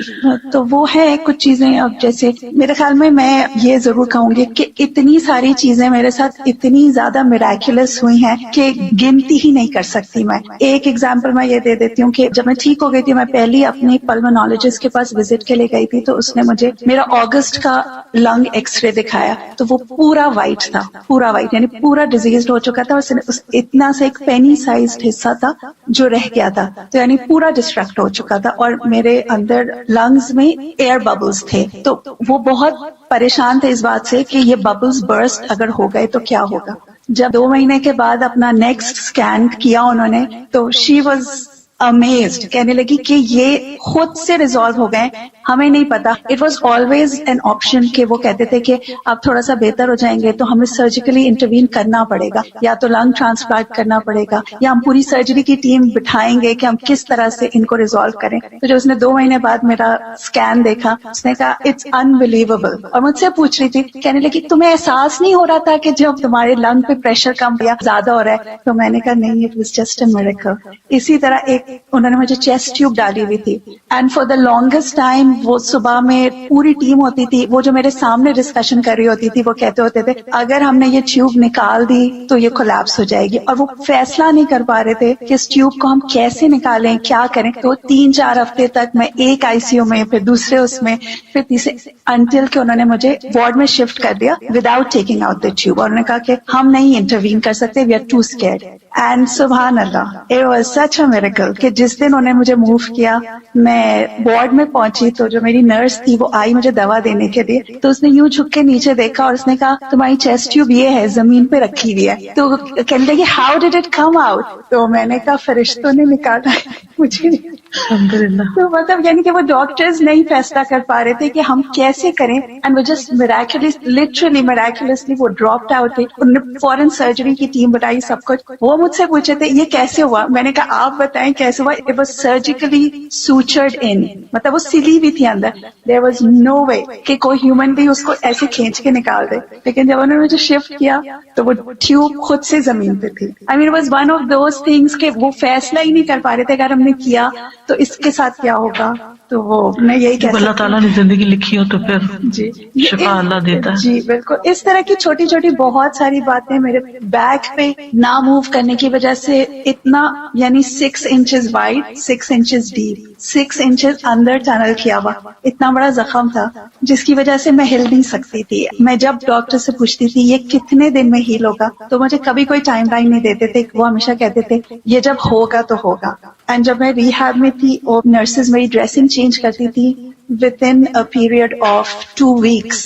تو وہ ہے کچھ چیزیں۔ اب جیسے میرے خیال میں یہ ضرور کہوں گی کہ اتنی ساری چیزیں میرے ساتھ اتنی زیادہ میراکولس ہوئی ہیں کہ گنتی ہی نہیں کر سکتی میں۔ ایک ایگزامپل میں یہ دے دیتی ہوں کہ جب میں ٹھیک ہو گئی تھی، میں پہلی اپنی پلمونالوجسٹ کے پاس وزٹ کے لیے گئی تھی، تو اس نے مجھے میرا اگست کا لنگ ایکس رے دکھایا، تو وہ پورا وائٹ تھا، پورا وائٹ، یعنی پورا ڈیزیزڈ ہو چکا تھا، اور اتنا سے ایک پینی سائزڈ حصہ تھا جو رہ گیا تھا، تو یعنی پورا ڈسٹریکٹ ہو چکا تھا، اور میرے اندر لنگز میں ایئر ببلز تھے، تو وہ بہت پریشان تھے اس بات سے کہ یہ ببلز برسٹ اگر ہو گئے تو کیا ہوگا۔ جب 2 مہینے کے بعد اپنا نیکسٹ اسکین کیا انہوں نے، تو شی واز امیزڈ، کہنے لگی کہ یہ خود سے ریزالو ہو گئے، ہمیں نہیں پتا۔ It was always an option کہ وہ کہتے تھے کہ اب تھوڑا سا بہتر ہو جائیں گے تو ہمیں سرجیکلی انٹروین کرنا پڑے گا، یا تو لنگ ٹرانسپلانٹ کرنا پڑے گا، یا ہم پوری سرجری کی ٹیم بٹھائیں گے کہ ہم کس طرح سے ان کو ریزالو کریں۔ تو جو اس نے 2 مہینے بعد میرا اسکین دیکھا، اس نے کہا اٹس انبلیویبل، اور مجھ سے پوچھ رہی تھی، کہنے لگی تمہیں احساس نہیں ہو رہا تھا کہ جب تمہارے لنگ پہ پریشر کم یا زیادہ ہو رہا ہے؟ تو میں نے کہا نہیں، it was just a miracle. اسی طرح ایک انہوں نے مجھے چیسٹ ٹیوب ڈالی ہوئی تھی، and for the longest time وہ صبح میں پوری ٹیم ہوتی تھی، وہ جو میرے سامنے ڈسکشن کر رہی ہوتی تھی، وہ کہتے ہوتے تھے اگر ہم نے یہ ٹیوب نکال دی تو یہ کولیپس ہو جائے گی، اور وہ فیصلہ نہیں کر پا رہے تھے کہ اس ٹیوب کو ہم کیسے نکالیں، کیا کریں۔ تو 3-4 ہفتے تک میں ایک ICU میں، پھر دوسرے اس میں، پھر تیسرے، انٹل کہ انہوں نے مجھے وارڈ میں شفٹ کر دیا without taking out the tube, اور انہوں نے کہا کہ ہم نہیں انٹروین کر سکتے، we are too scared. And سبحان اللہ، it was such a miracle کہ جس دن انہوں نے مجھے موو کیا، میں وارڈ میں پہنچی تو جو میری نرس تھی وہ آئی مجھے دوا دینے کے لیے، تو اس نے یوں جھک کے نیچے دیکھا اور اس نے کہا تمہاری چیسٹ ٹیوب یہ ہے، زمین پہ رکھی ہوئی ہے۔ تو کہنے لگی how did it come out? تو میں نے کہا فرشتوں نے نکالا، مجھے الحمدللہ۔ تو مطلب یعنی کہ وہ ڈاکٹرز نہیں فیصلہ کر پا رہے تھے کہ ہم کیسے کریں، اینڈ وہ جسٹ لٹرلی میراکولسلی وہ ڈراپڈ آؤٹ تھے، انہوں نے فوراً سرجری کی ٹیم بتائی سب کچھ۔ وہ مجھ سے پوچھے تھے یہ کیسے ہوا، میں نے کہا آپ بتائیں کیسے ہوا۔ اٹ واز سرجیکلی سوچرڈ ان، مطلب وہ سلی ہوئی تھی اندر، دیر واز نو وے کہ کوئی ہیومن بھی اس کو ایسے کھینچ کے نکال دے، لیکن جب انہوں نے مجھے شفٹ کیا تو وہ ٹیوب خود سے زمین پہ تھی۔ I mean it was one of those things کہ وہ فیصلہ ہی نہیں کر پا رہے تھے اگر ہم نے کیا تو اس کے ساتھ کیا ہوگا۔ تو وہ میں یہی کہہ جب اللہ تعالیٰ نے زندگی لکھی ہو تو پھر جی شفا اللہ دیتا ہے۔ جی بالکل، اس طرح کی چھوٹی چھوٹی بہت ساری باتیں میرے بیک پہ نہ موو کرنے کی وجہ سے اتنا، یعنی 6 inches wide, 6 inches deep, 6 inches اندر ٹنل کیا ہوا اتنا بڑا زخم تھا جس کی وجہ سے میں ہل نہیں سکتی تھی۔ میں جب ڈاکٹر سے پوچھتی تھی یہ کتنے دن میں ہیل ہوگا تو مجھے کبھی کوئی ٹائم لائن نہیں دیتے تھے، وہ ہمیشہ کہتے تھے یہ جب ہوگا تو ہوگا۔ اینڈ جب میں ریہیب میں تھی اور نرسز میری ڈریسنگ چینج کرتی تھی with in a period of 2 ویکس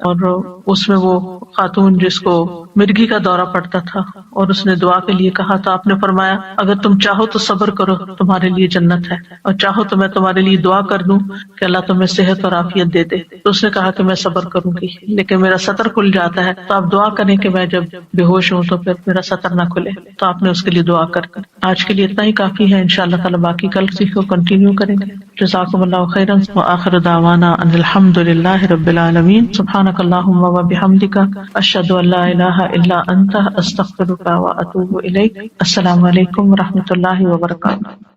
اور اس میں وہ خاتون جس کو مرگی کا دورہ پڑتا تھا اور اس نے دعا کے لیے کہا تو آپ نے فرمایا اگر تم چاہو تو صبر کرو تمہارے لیے جنت ہے، اور چاہو تو میں تمہارے لیے دعا کر دوں کہ اللہ تمہیں صحت اور عافیت دے دے. تو اس نے کہا کہ میں صبر کروں گی لیکن میرا سطر کھل جاتا ہے، تو آپ دعا کریں کہ میں جب بے ہوش ہوں تو پھر میرا سطر نہ کھلے. تو آپ نے اس کے لیے دعا کر. آج کے لیے اتنا ہی کافی ہے، انشاءاللہ تعالی باقی کل سیکھو کنٹینیو کریں گے. جزاکم اللہ خیرا وآخر دعوانا ان الحمد للہ رب العالمین. سبحانک اللہم وبحمدک اشہد ان لا الہ الا انت استغفرک واتوب الیک. السلام علیکم ورحمۃ اللہ وبرکاتہ.